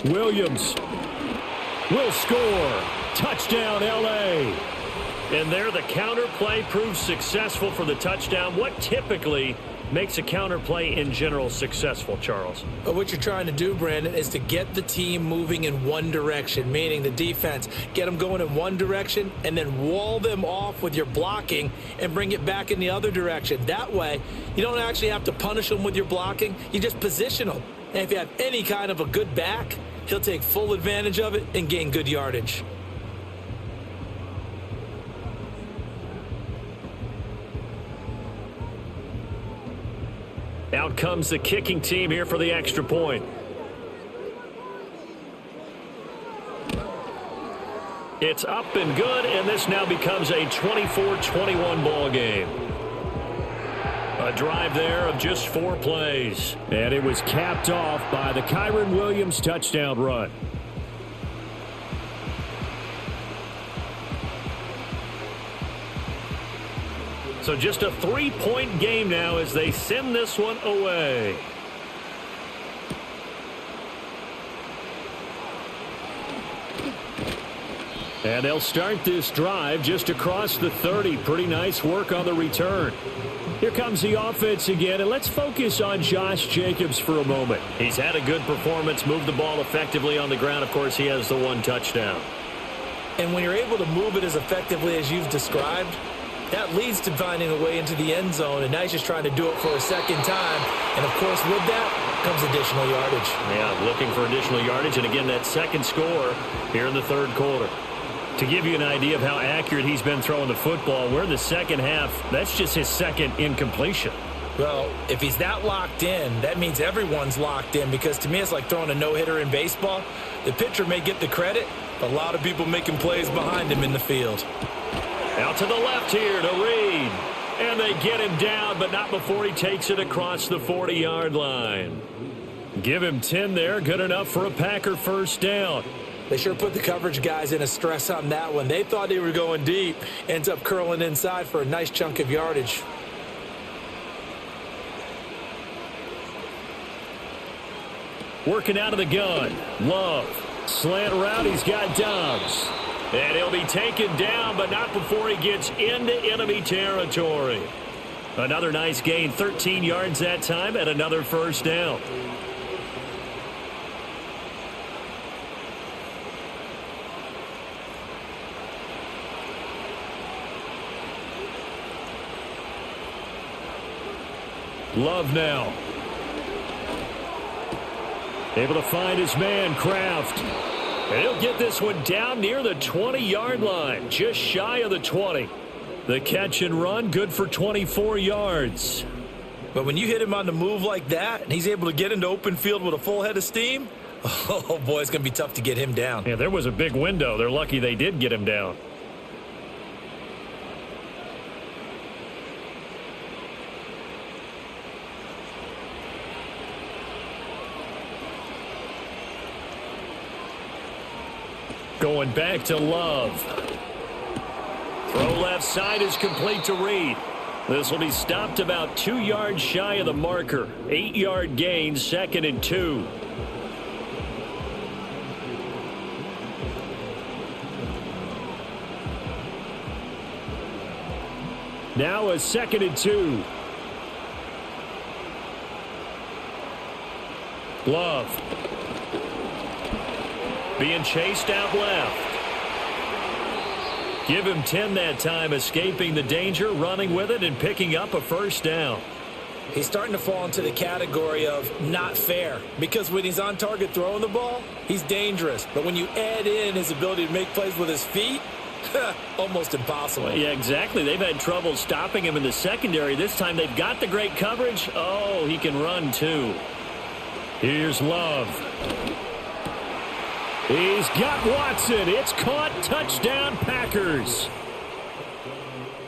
Williams will score. Touchdown, L.A. And there the counter play proves successful for the touchdown. What typically makes a counter play in general successful, Charles? But what you're trying to do, Brandon, is to get the team moving in one direction, meaning the defense. Get them going in one direction and then wall them off with your blocking and bring it back in the other direction. That way, you don't actually have to punish them with your blocking. You just position them. And if you have any kind of a good back, he'll take full advantage of it and gain good yardage. Out comes the kicking team here for the extra point. It's up and good, and this now becomes a 24-21 ball game. A drive there of just 4 plays. And it was capped off by the Kyren Williams touchdown run. So just a 3-point game now as they send this one away. And they'll start this drive just across the 30. Pretty nice work on the return. Here comes the offense again, and let's focus on Josh Jacobs for a moment. He's had a good performance, moved the ball effectively on the ground. Of course, he has the 1 touchdown. And when you're able to move it as effectively as you've described, that leads to finding a way into the end zone, and now he's just trying to do it for a 2nd time. And, of course, with that comes additional yardage. Yeah, looking for additional yardage, and again, that 2nd score here in the 3rd quarter. To give you an idea of how accurate he's been throwing the football, we're in the 2nd half. That's just his 2nd incompletion. Well, if he's that locked in, that means everyone's locked in, because to me it's like throwing a no-hitter in baseball. The pitcher may get the credit, but a lot of people making plays behind him in the field. Out to the left here to Reed. And they get him down, but not before he takes it across the 40-yard line. Give him 10 there. Good enough for a Packer 1st down. They sure put the coverage guys in a stress on that one. They thought they were going deep. Ends up curling inside for a nice chunk of yardage. Working out of the gun. Love. Slant route. He's got Dobbs. And he'll be taken down, but not before he gets into enemy territory. Another nice gain, 13 yards that time, and another 1st down. Love now. Able to find his man, Kraft. And he'll get this one down near the 20-yard line, just shy of the 20. The catch and run, good for 24 yards. But when you hit him on the move like that, and he's able to get into open field with a full head of steam, oh, boy, it's going to be tough to get him down. Yeah, there was a big window. They're lucky they did get him down. Going back to Love. Throw left side is complete to Reed. This will be stopped about 2 yards shy of the marker. 8-yard gain, 2nd and 2. Now a 2nd and 2. Love. Being chased out left. Give him 10 that time, escaping the danger, running with it, and picking up a first down. He's starting to fall into the category of not fair, because when he's on target throwing the ball, he's dangerous. But when you add in his ability to make plays with his feet, almost impossible. Yeah, exactly. They've had trouble stopping him in the secondary. This time they've got the great coverage. Oh, he can run too. Here's Love. He's got Watson. It's caught. Touchdown, Packers.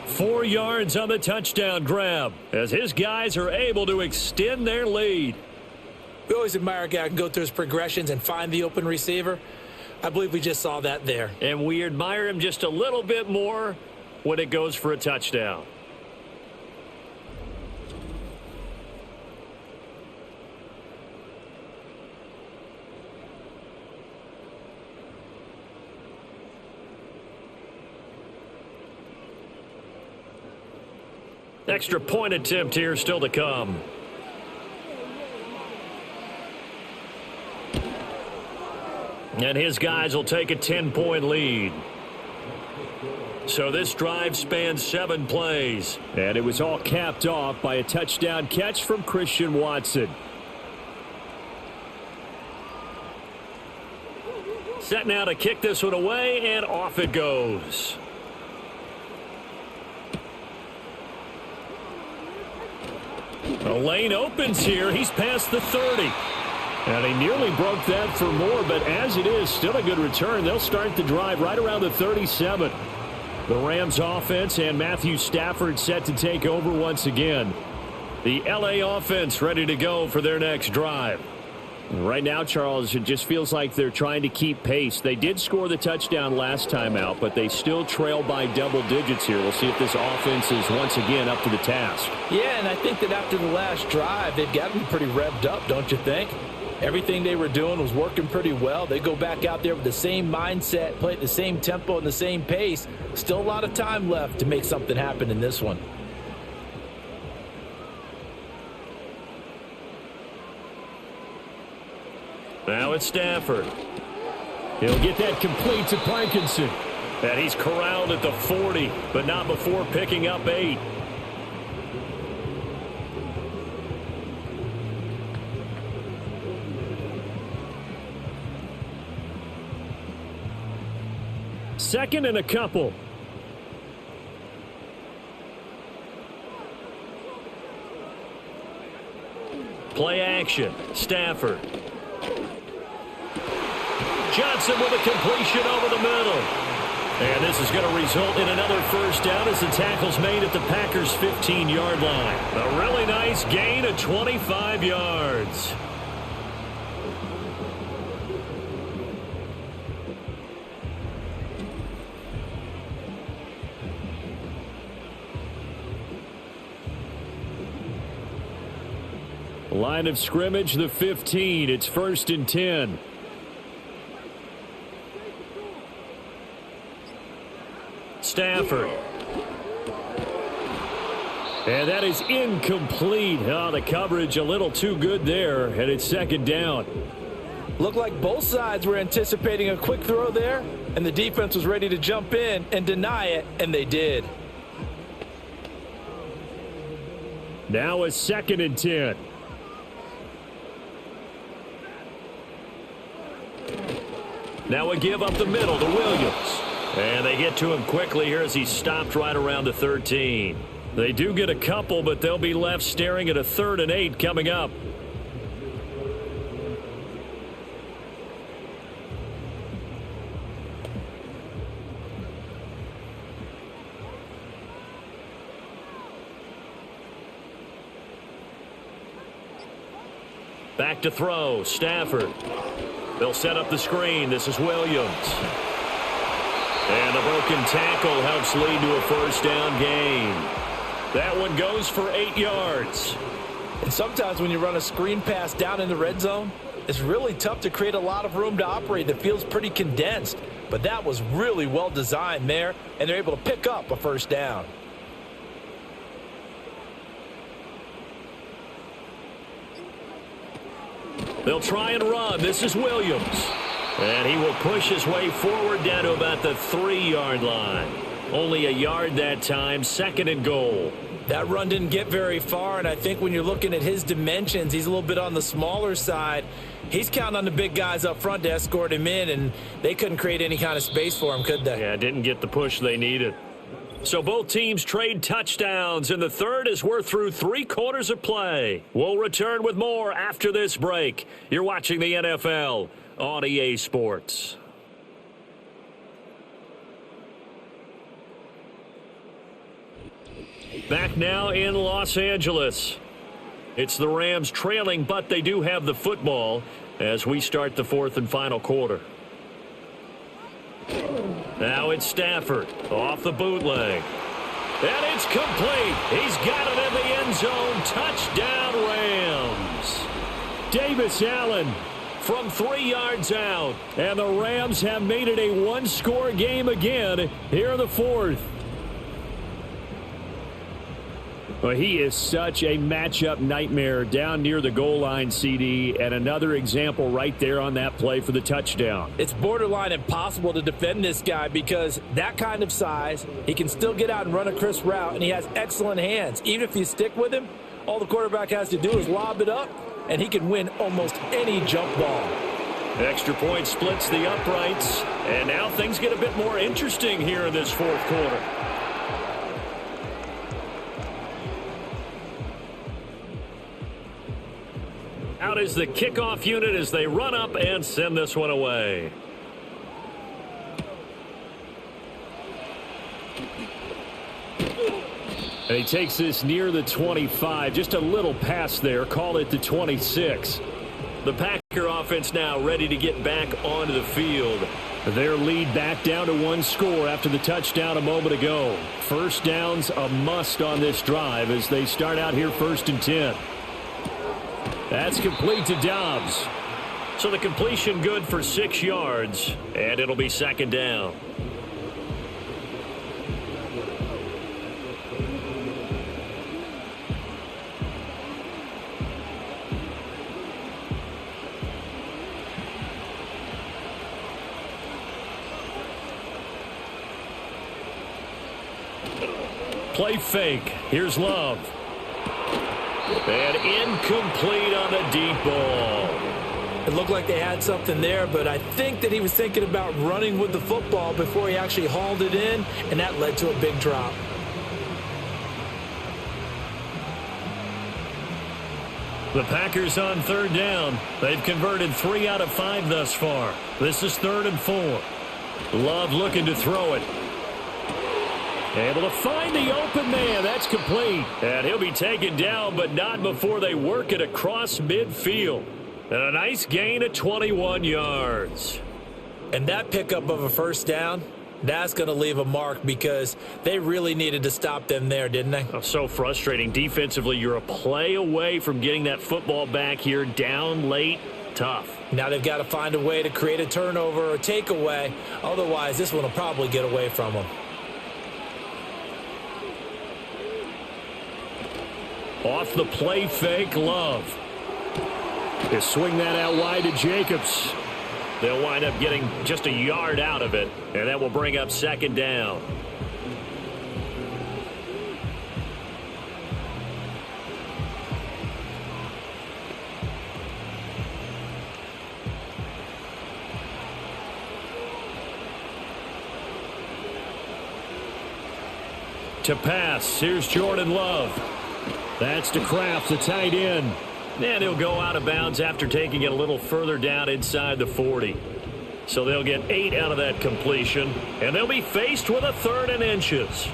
4 yards on the touchdown grab as his guys are able to extend their lead. We always admire a guy who can go through his progressions and find the open receiver. I believe we just saw that there. And we admire him just a little bit more when it goes for a touchdown. Extra point attempt here still to come. And his guys will take a 10-point lead. So this drive spans 7 plays. And it was all capped off by a touchdown catch from Christian Watson. Set now to kick this one away, and off it goes. The lane opens here. He's past the 30. And he nearly broke that for more, but as it is, still a good return. They'll start the drive right around the 37. The Rams offense and Matthew Stafford set to take over once again. The LA offense ready to go for their next drive. Right now, Charles, it just feels like they're trying to keep pace. They did score the touchdown last time out, but they still trail by double digits here. We'll see if this offense is once again up to the task. Yeah, and I think that after the last drive, they've got to be pretty revved up, don't you think? Everything they were doing was working pretty well. They go back out there with the same mindset, play at the same tempo and the same pace. Still a lot of time left to make something happen in this one. Now it's Stafford. He'll get that complete to Parkinson. And he's corralled at the 40, but not before picking up 8. Second and a couple. Play action. Stafford. Johnson with a completion over the middle. And this is going to result in another first down as the tackle's made at the Packers' 15-yard line. A really nice gain of 25 yards. Line of scrimmage, the 15. It's 1st and 10. Stafford. And that is incomplete. Oh, the coverage a little too good there, and it's 2nd down. Looked like both sides were anticipating a quick throw there, and the defense was ready to jump in and deny it, and they did. Now a 2nd and 10. Now a give up the middle to Williams. And they get to him quickly here as he stopped right around the 13. They do get a couple, but they'll be left staring at a 3rd and 8 coming up. Back to throw, Stafford. They'll set up the screen. This is Williams. And the broken tackle helps lead to a 1st down gain. That one goes for 8 yards. And sometimes when you run a screen pass down in the red zone, it's really tough to create a lot of room to operate. The field's pretty condensed. But that was really well designed there, and they're able to pick up a 1st down. They'll try and run. This is Williams. And he will push his way forward down to about the 3-yard line. Only a yard that time, 2nd and goal. That run didn't get very far, and I think when you're looking at his dimensions, he's a little bit on the smaller side. He's counting on the big guys up front to escort him in, and they couldn't create any kind of space for him, could they? Yeah, didn't get the push they needed. So both teams trade touchdowns, and the third as we're through 3 quarters of play. We'll return with more after this break. You're watching the NFL on EA Sports. Back now in Los Angeles. It's the Rams trailing, but they do have the football as we start the 4th and final quarter. Now it's Stafford off the bootleg. And it's complete. He's got it in the end zone. Touchdown, Rams. Davis Allen from 3 yards out. And the Rams have made it a 1-score game again here in the 4th. Well, he is such a matchup nightmare down near the goal line, CD, and another example right there on that play for the touchdown. It's borderline impossible to defend this guy because that kind of size, he can still get out and run a crisp route, and he has excellent hands. Even if you stick with him, all the quarterback has to do is lob it up, and he can win almost any jump ball. Extra point splits the uprights, and now things get a bit more interesting here in this 4th quarter. Out is the kickoff unit as they run up and send this one away. And he takes this near the 25. Just a little pass there. Call it the 26. The Packer offense now ready to get back onto the field. Their lead back down to 1 score after the touchdown a moment ago. 1st down's a must on this drive as they start out here 1st and 10. That's complete to Dobbs. So the completion good for 6 yards, and it'll be 2nd down. Play fake. Here's Love. And incomplete on the deep ball. It looked like they had something there, but I think that he was thinking about running with the football before he actually hauled it in, and that led to a big drop. The Packers on 3rd down. They've converted 3 out of 5 thus far. This is 3rd and 4. Love looking to throw it. Able to find the open man. That's complete. And he'll be taken down, but not before they work it across midfield. And a nice gain of 21 yards. And that pickup of a 1st down, that's going to leave a mark because they really needed to stop them there, didn't they? Oh, so frustrating. Defensively, you're a play away from getting that football back here. Down late. Tough. Now they've got to find a way to create a turnover or takeaway. Otherwise, this one will probably get away from them. Off the play fake, Love. They swing that out wide to Jacobs. They'll wind up getting just a yard out of it, and that will bring up 2nd down. To pass. Here's Jordan Love. That's to Kraft, the tight end. And he'll go out of bounds after taking it a little further down inside the 40. So they'll get 8 out of that completion, and they'll be faced with a 3rd and inches.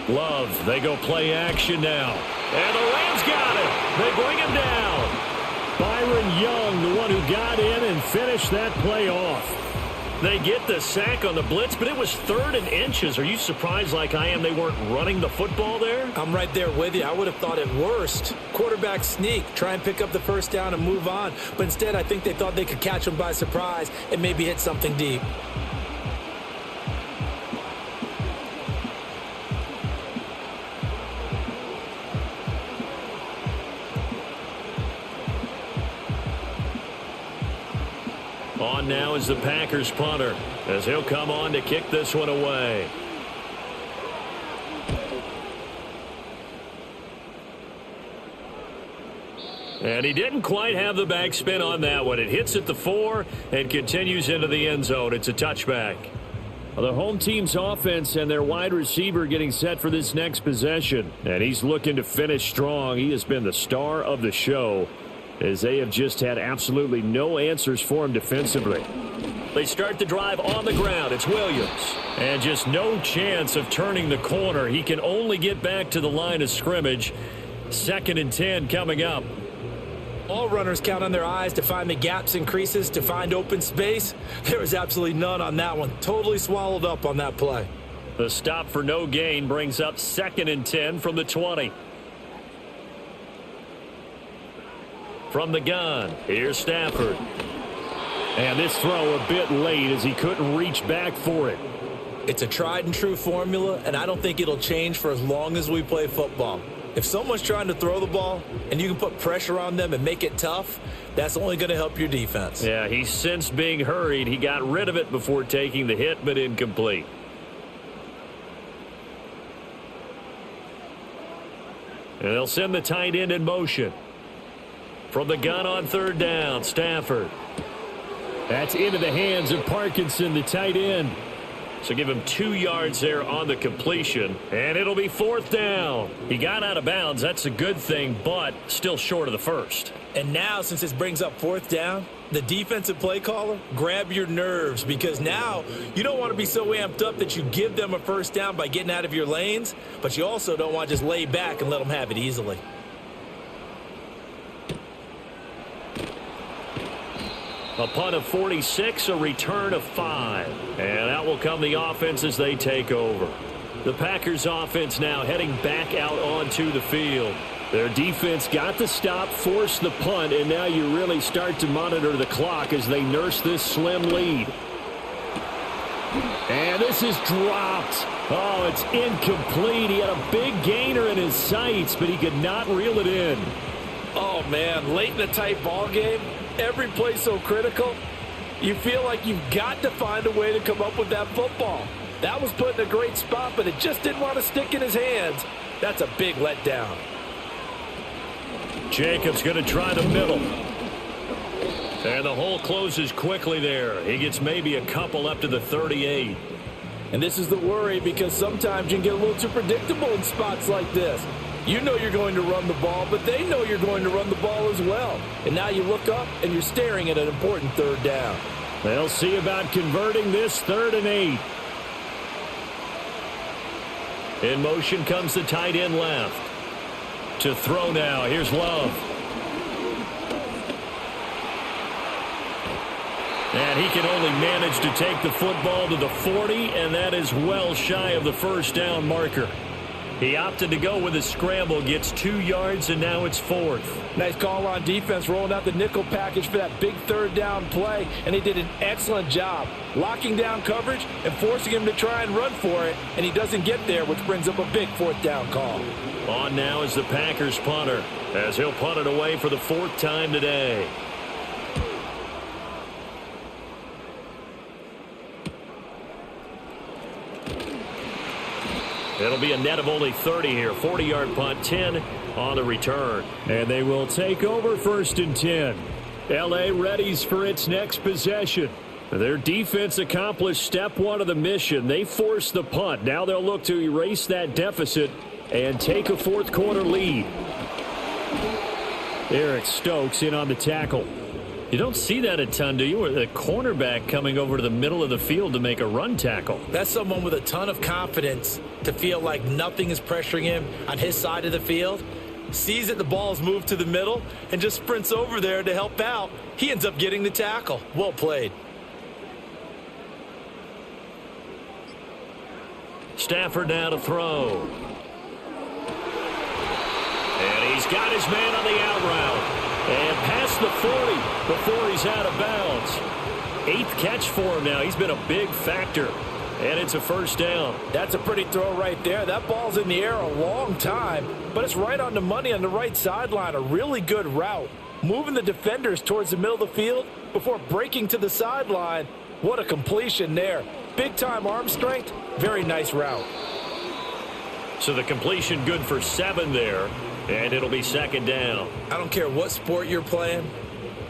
Love, they go play action now. And the Rams got it. They bring him down. Byron Young, the one who got in and finished that play off. They get the sack on the blitz, but it was 3rd and inches. Are you surprised like I am they weren't running the football there? I'm right there with you. I would have thought at worst, quarterback sneak, try and pick up the first down and move on. But instead, I think they thought they could catch him by surprise and maybe hit something deep. On now is the Packers punter, as he'll come on to kick this one away. And he didn't quite have the backspin on that one. It hits at the 4 and continues into the end zone. It's a touchback. Well, the home team's offense and their wide receiver getting set for this next possession. And he's looking to finish strong. He has been the star of the show, as they have just had absolutely no answers for him defensively. They start the drive on the ground. It's Williams. And just no chance of turning the corner. He can only get back to the line of scrimmage. 2nd and 10 coming up. All runners count on their eyes to find the gaps and creases, to find open space. There was absolutely none on that one. Totally swallowed up on that play. The stop for no gain brings up 2nd and 10 from the 20. From the gun, here's Stafford. And this throw a bit late as he couldn't reach back for it. It's a tried and true formula, and I don't think it'll change for as long as we play football. If someone's trying to throw the ball and you can put pressure on them and make it tough, that's only going to help your defense. Yeah, he sensed being hurried. He got rid of it before taking the hit, but incomplete. And they'll send the tight end in motion. From the gun on 3rd down, Stafford. That's into the hands of Parkinson, the tight end. So give him 2 yards there on the completion, and it'll be 4th down. He got out of bounds. That's a good thing, but still short of the first. And now, since this brings up 4th down, the defensive play caller, grab your nerves, because now you don't want to be so amped up that you give them a first down by getting out of your lanes, but you also don't want to just lay back and let them have it easily. A punt of 46, a return of 5. And out will come the offense as they take over. The Packers offense now heading back out onto the field. Their defense got the stop, forced the punt, and now you really start to monitor the clock as they nurse this slim lead. And this is dropped. Oh, it's incomplete. He had a big gainer in his sights, but he could not reel it in. Oh, man, late in a tight ball game, every play so critical, you feel like you've got to find a way to come up with that football. That was put in a great spot, but it just didn't want to stick in his hands. That's a big letdown. Jacobs going to try the middle. And the hole closes quickly there. He gets maybe a couple up to the 38. And this is the worry, because sometimes you can get a little too predictable in spots like this. You know you're going to run the ball, but they know you're going to run the ball as well. And now you look up and you're staring at an important 3rd down. They'll see about converting this 3rd and 8. In motion comes the tight end left. To throw now, here's Love. And he can only manage to take the football to the 40, and that is well shy of the first down marker. He opted to go with a scramble, gets 2 yards, and now it's 4th. Nice call on defense, rolling out the nickel package for that big 3rd down play, and he did an excellent job locking down coverage and forcing him to try and run for it, and he doesn't get there, which brings up a big 4th down call. On now is the Packers punter, as he'll punt it away for the 4th time today. It'll be a net of only 30 here. 40-yard punt, 10 on the return. And they will take over 1st and 10. L.A. readies for its next possession. Their defense accomplished step one of the mission. They forced the punt. Now they'll look to erase that deficit and take a fourth quarter lead. Eric Stokes in on the tackle. You don't see that a ton, do you? Or the cornerback coming over to the middle of the field to make a run tackle. That's someone with a ton of confidence to feel like nothing is pressuring him on his side of the field. Sees that the ball is moved to the middle and just sprints over there to help out. He ends up getting the tackle. Well played. Stafford now to throw. And he's got his man on the out route. And past the 40 before he's out of bounds. 8th catch for him now. He's been a big factor. And it's a first down. That's a pretty throw right there. That ball's in the air a long time, but it's right on the money on the right sideline. A really good route. Moving the defenders towards the middle of the field before breaking to the sideline. What a completion there. Big-time arm strength. Very nice route. So the completion good for 7 there, and it'll be 2nd down. I don't care what sport you're playing.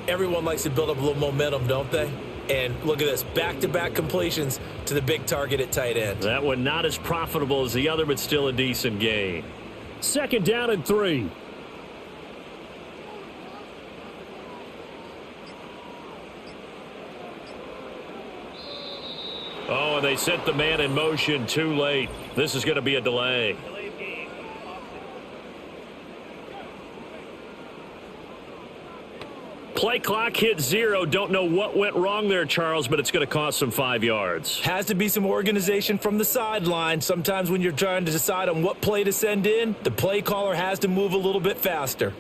Everyone likes to build up a little momentum, don't they? And look at this, back-to-back completions to the big target at tight end. That one not as profitable as the other, but still a decent gain. 2nd down and 3. Oh, and they sent the man in motion too late. This is going to be a delay. Play clock hit 0. Don't know what went wrong there, Charles, but it's going to cost them 5 yards. Has to be some organization from the sideline. Sometimes when you're trying to decide on what play to send in, the play caller has to move a little bit faster.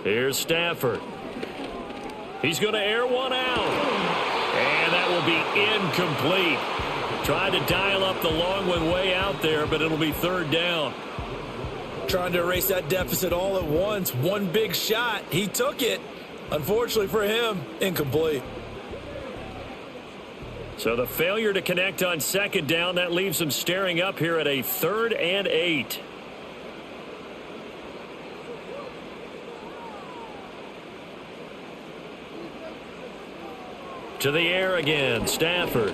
Here's Stafford. He's going to air one out. And that will be incomplete. Tried to dial up the long one way out there, but it'll be 3rd down. Trying to erase that deficit all at once. One big shot. He took it. Unfortunately for him, incomplete. So the failure to connect on 2nd down, that leaves them staring up here at a 3rd and 8. To the air again, Stafford.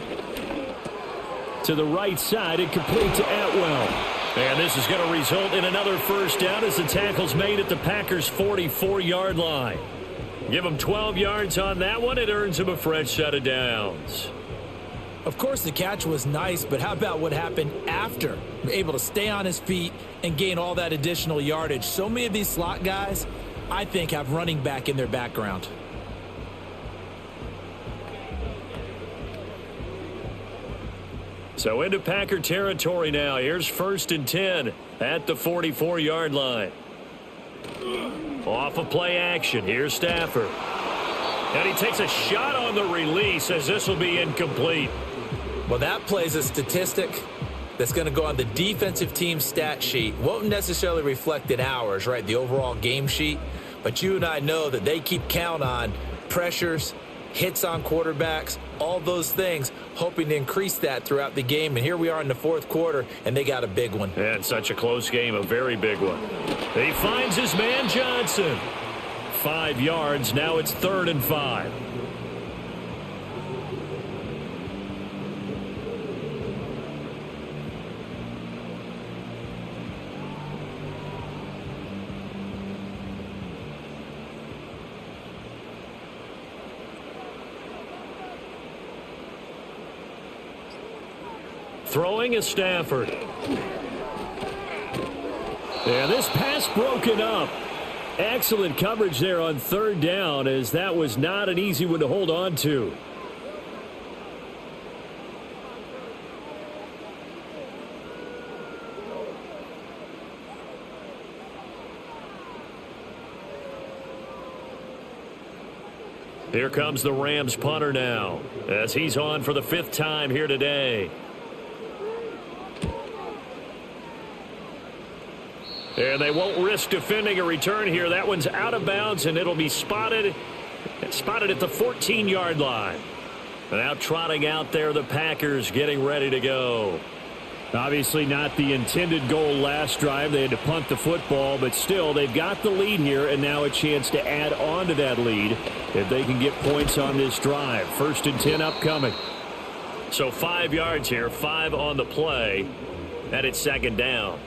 To the right side, and complete to Atwell. And this is going to result in another first down as the tackle's made at the Packers' 44-yard line. Give him 12 yards on that one. It earns him a fresh set of downs. Of course, the catch was nice, but how about what happened after? Able to stay on his feet and gain all that additional yardage. So many of these slot guys, I think, have running back in their background. So into Packer territory now. Here's 1st and 10 at the 44-yard line. Off of play action. Here's Stafford. And he takes a shot on the release as this will be incomplete. Well, that plays a statistic that's going to go on the defensive team stat sheet. Won't necessarily reflect in ours, right, the overall game sheet. But you and I know that they keep count on pressures, hits on quarterbacks, all those things, hoping to increase that throughout the game. And here we are in the 4th quarter, and they got a big one. And such a close game, a very big one. He finds his man Johnson. 5 yards, now it's 3rd and 5. Throwing is Stafford. And this pass broken up. Excellent coverage there on 3rd down, as that was not an easy one to hold on to. Here comes the Rams punter now, as he's on for the 5th time here today. And they won't risk defending a return here. That one's out of bounds, and it'll be spotted at the 14-yard line. Now trotting out there, the Packers getting ready to go. Obviously not the intended goal last drive. They had to punt the football, but still they've got the lead here, and now a chance to add on to that lead if they can get points on this drive. 1st and 10 upcoming. So 5 yards here, 5 on the play, and it's 2nd down.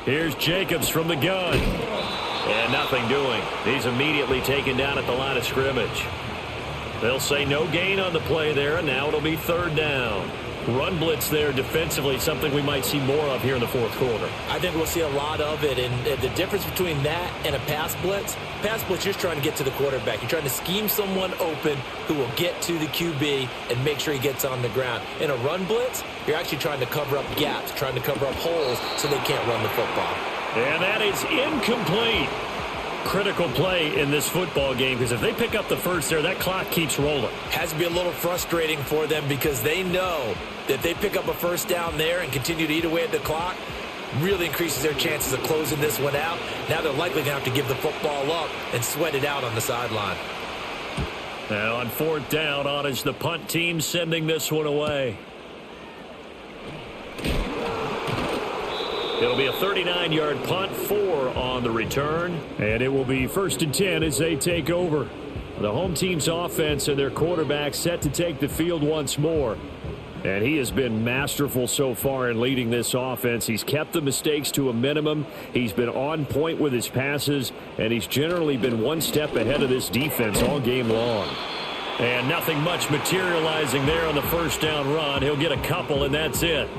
Here's Jacobs from the gun. And nothing doing. He's immediately taken down at the line of scrimmage. They'll say no gain on the play there, and now it'll be 3rd down. Run blitz there defensively, something we might see more of here in the 4th quarter. I think we'll see a lot of it, and the difference between that and a pass blitz, you're just trying to get to the quarterback. You're trying to scheme someone open who will get to the QB and make sure he gets on the ground. In a run blitz, you're actually trying to cover up gaps, trying to cover up holes so they can't run the football. And that is incomplete. Critical play in this football game, because if they pick up the first there, that clock keeps rolling. Has to be a little frustrating for them because they know that if they pick up a first down there and continue to eat away at the clock, really increases their chances of closing this one out. Now they're likely going to have to give the football up and sweat it out on the sideline. Now on 4th down, on is the punt team sending this one away. It'll be a 39-yard punt, 4 on the return. And it will be 1st and 10 as they take over. The home team's offense and their quarterback set to take the field once more. And he has been masterful so far in leading this offense. He's kept the mistakes to a minimum. He's been on point with his passes. And he's generally been one step ahead of this defense all game long. And nothing much materializing there on the 1st down run. He'll get a couple, and that's it.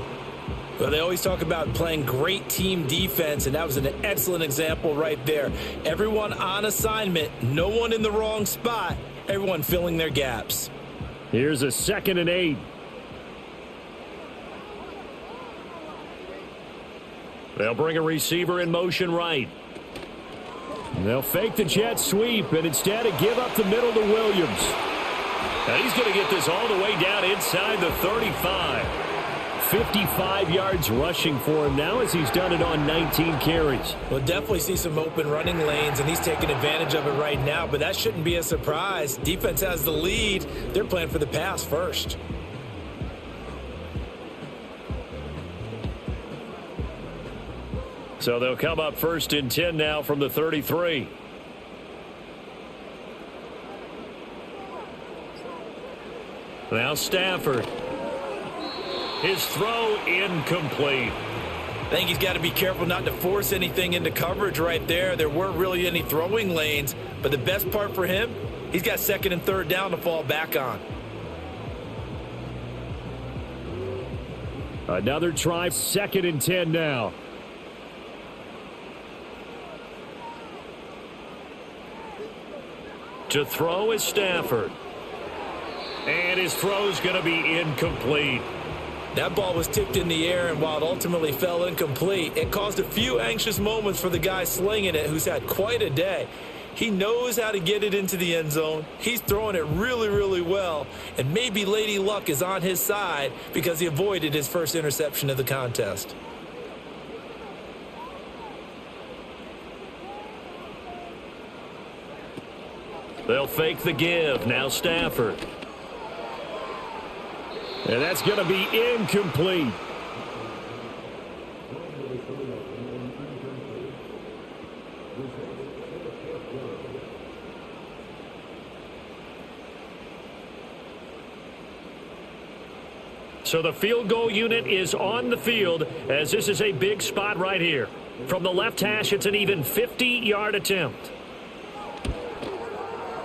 Well, they always talk about playing great team defense, and that was an excellent example right there. Everyone on assignment, no one in the wrong spot, everyone filling their gaps. Here's a 2nd and 8. They'll bring a receiver in motion right. And they'll fake the jet sweep, and instead of give up the middle to Williams. Now he's going to get this all the way down inside the 35. 55 yards rushing for him now as he's done it on 19 carries. We'll definitely see some open running lanes, and he's taking advantage of it right now, but that shouldn't be a surprise. Defense has the lead. They're playing for the pass first. So they'll come up 1st and 10 now from the 33. Now Stafford. His throw incomplete. I think he's got to be careful not to force anything into coverage right there. There weren't really any throwing lanes, but the best part for him, he's got 2nd and 3rd down to fall back on. Another try, 2nd and 10 now. To throw is Stafford. And his throw's going to be incomplete. That ball was tipped in the air, and while it ultimately fell incomplete, it caused a few anxious moments for the guy slinging it, who's had quite a day. He knows how to get it into the end zone. He's throwing it really, really well, and maybe Lady Luck is on his side because he avoided his first interception of the contest. They'll fake the give. Now Stafford. And that's going to be incomplete. So the field goal unit is on the field as this is a big spot right here. From the left hash, it's an even 50-yard attempt.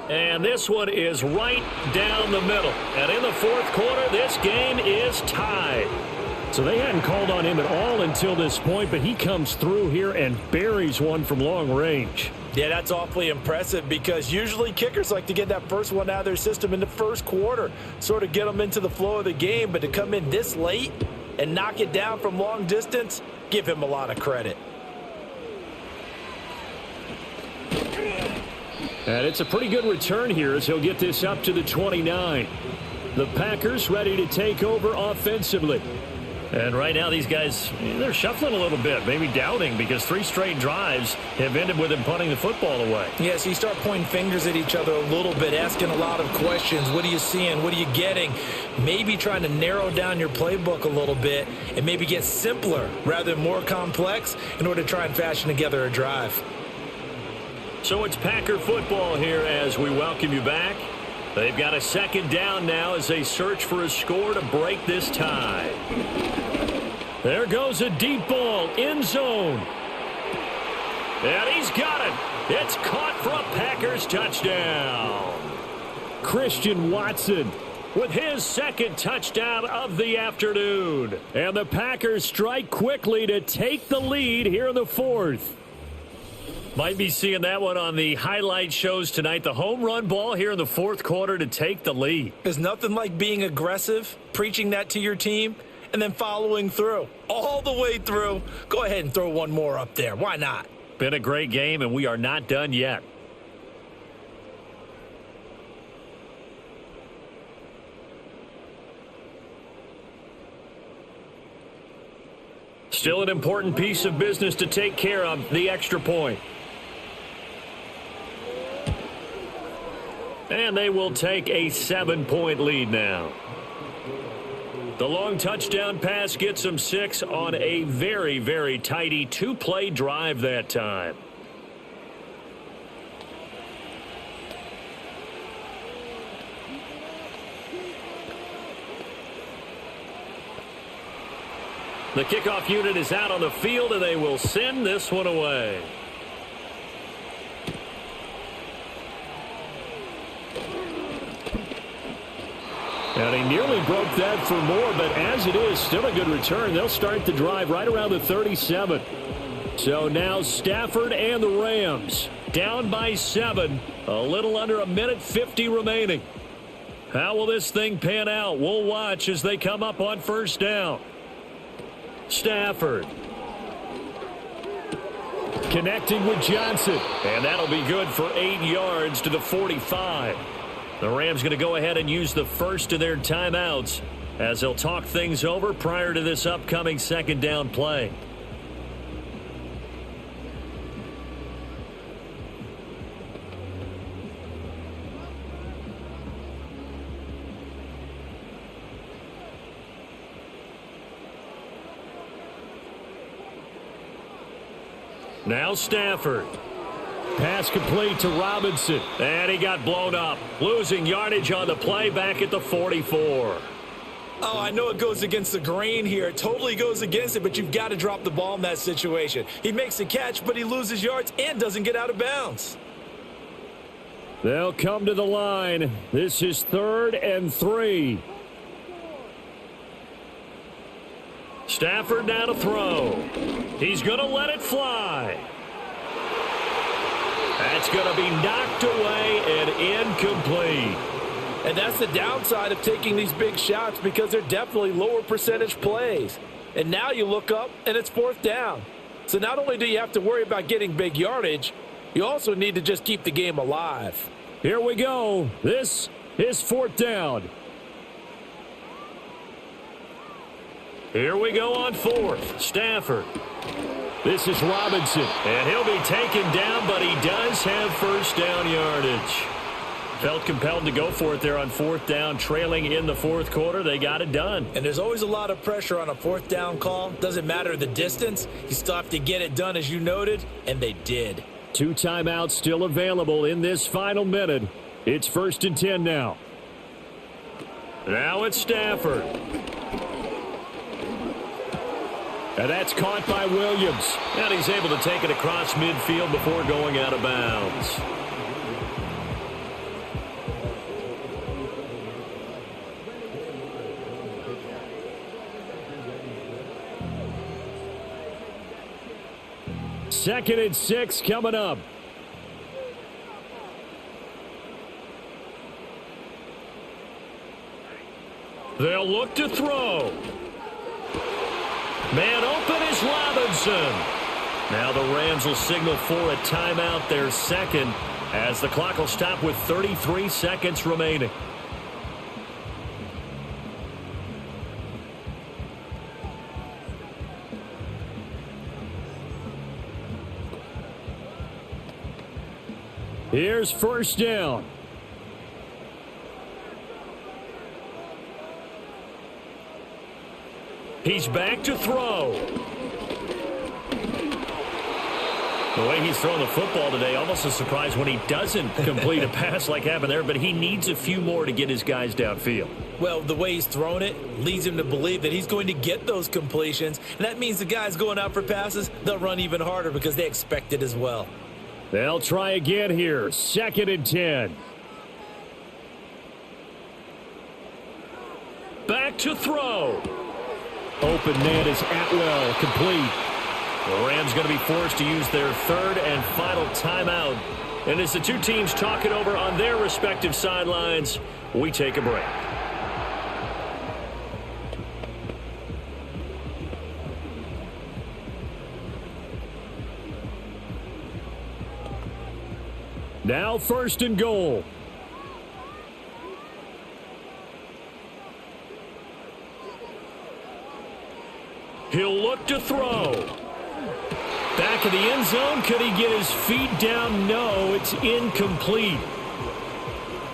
And this one is right down the middle. And in the 4th quarter, this game is tied. So they hadn't called on him at all until this point, but he comes through here and buries one from long range. Yeah, that's awfully impressive because usually kickers like to get that first one out of their system in the 1st quarter, sort of get them into the flow of the game, but to come in this late and knock it down from long distance, give him a lot of credit. And it's a pretty good return here as he'll get this up to the 29. The Packers ready to take over offensively. And right now these guys, they're shuffling a little bit, maybe doubting, because 3 straight drives have ended with them punting the football away. Yeah, so you start pointing fingers at each other a little bit, asking a lot of questions. What are you seeing? What are you getting? Maybe trying to narrow down your playbook a little bit and maybe get simpler rather than more complex in order to try and fashion together a drive. So it's Packer football here as we welcome you back. They've got a second down now as they search for a score to break this tie. There goes a deep ball, end zone. And he's got it. It's caught for a Packers touchdown. Christian Watson with his second touchdown of the afternoon. And the Packers strike quickly to take the lead here in the 4th. Might be seeing that one on the highlight shows tonight. The home run ball here in the 4th quarter to take the lead. There's nothing like being aggressive, preaching that to your team, and then following through. All the way through. Go ahead and throw one more up there. Why not? Been a great game, and we are not done yet. Still an important piece of business to take care of, the extra point. And they will take a 7-point lead now. The long touchdown pass gets them 6 on a very, very tidy 2-play drive that time. The kickoff unit is out on the field, and they will send this one away. And he nearly broke that for more, but as it is, still a good return. They'll start the drive right around the 37. So now Stafford and the Rams down by 7. A little under a minute 50 remaining. How will this thing pan out? We'll watch as they come up on first down. Stafford connecting with Johnson. And that'll be good for 8 yards to the 45. The Rams going to go ahead and use the first of their timeouts as they'll talk things over prior to this upcoming second down play. Now Stafford. Pass complete to Robinson. And he got blown up. Losing yardage on the play back at the 44. Oh, I know it goes against the grain here. It totally goes against it, but you've got to drop the ball in that situation. He makes the catch, but he loses yards and doesn't get out of bounds. They'll come to the line. This is 3rd and 3. Stafford now to throw. He's going to let it fly. That's going to be knocked away and incomplete. And that's the downside of taking these big shots because they're definitely lower percentage plays. And now you look up and it's 4th down. So not only do you have to worry about getting big yardage, you also need to just keep the game alive. Here we go. This is 4th down. Here we go on 4th. Stafford. This is Robinson. And he'll be taken down, but he does have first down yardage. Felt compelled to go for it there on 4th down, trailing in the 4th quarter. They got it done. And there's always a lot of pressure on a 4th down call. Doesn't matter the distance. You still have to get it done, as you noted, and they did. 2 timeouts still available in this final minute. It's 1st and 10 now. Now it's Stafford. And that's caught by Williams. And he's able to take it across midfield before going out of bounds. Second and 6 coming up. They'll look to throw. Man open is Robinson. Now the Rams will signal for a timeout, their second, as the clock will stop with 33 seconds remaining. Here's first down. He's back to throw. The way he's throwing the football today, almost a surprise when he doesn't complete a pass like happened there, but he needs a few more to get his guys downfield. Well, the way he's thrown it leads him to believe that he's going to get those completions, and that means the guys going out for passes, they'll run even harder because they expect it as well. They'll try again here. 2nd and 10. Back to throw. Open man is Atwell, complete. The Rams going to be forced to use their third and final timeout. And as the two teams talk it over on their respective sidelines, we take a break. Now 1st and goal. He'll look to throw. Back in the end zone. Could he get his feet down? No, it's incomplete.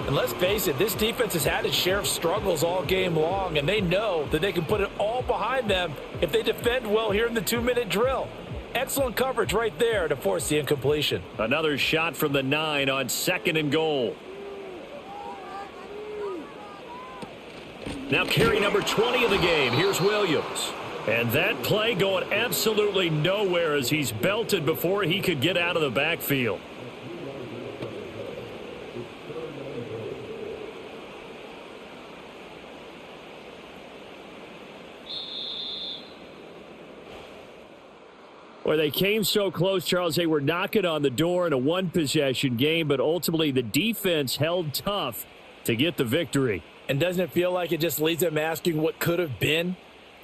And let's face it, this defense has had its share of struggles all game long, and they know that they can put it all behind them if they defend well here in the 2-minute drill. Excellent coverage right there to force the incompletion. Another shot from the 9 on 2nd and goal. Now carry number 20 of the game. Here's Williams. And that play going absolutely nowhere as he's belted before he could get out of the backfield. Well, they came so close, Charles. They were knocking on the door in a one-possession game, but ultimately the defense held tough to get the victory. And doesn't it feel like it just leaves them asking what could have been?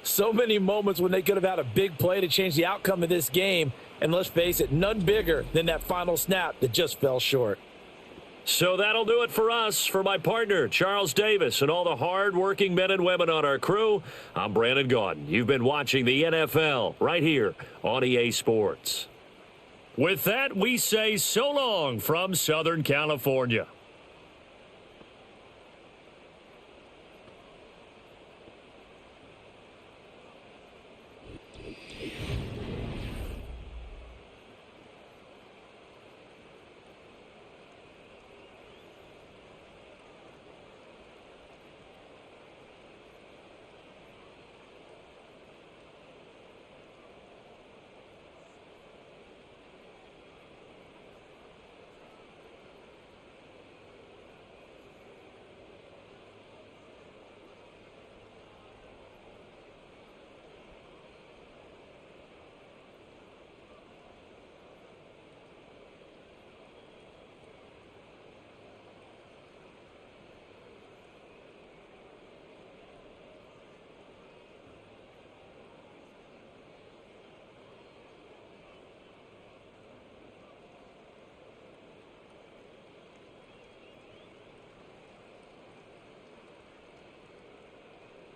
So many moments when they could have had a big play to change the outcome of this game. And let's face it, none bigger than that final snap that just fell short. So that'll do it for us. For my partner, Charles Davis, and all the hard-working men and women on our crew, I'm Brandon Gaudin. You've been watching the NFL right here on EA Sports. With that, we say so long from Southern California.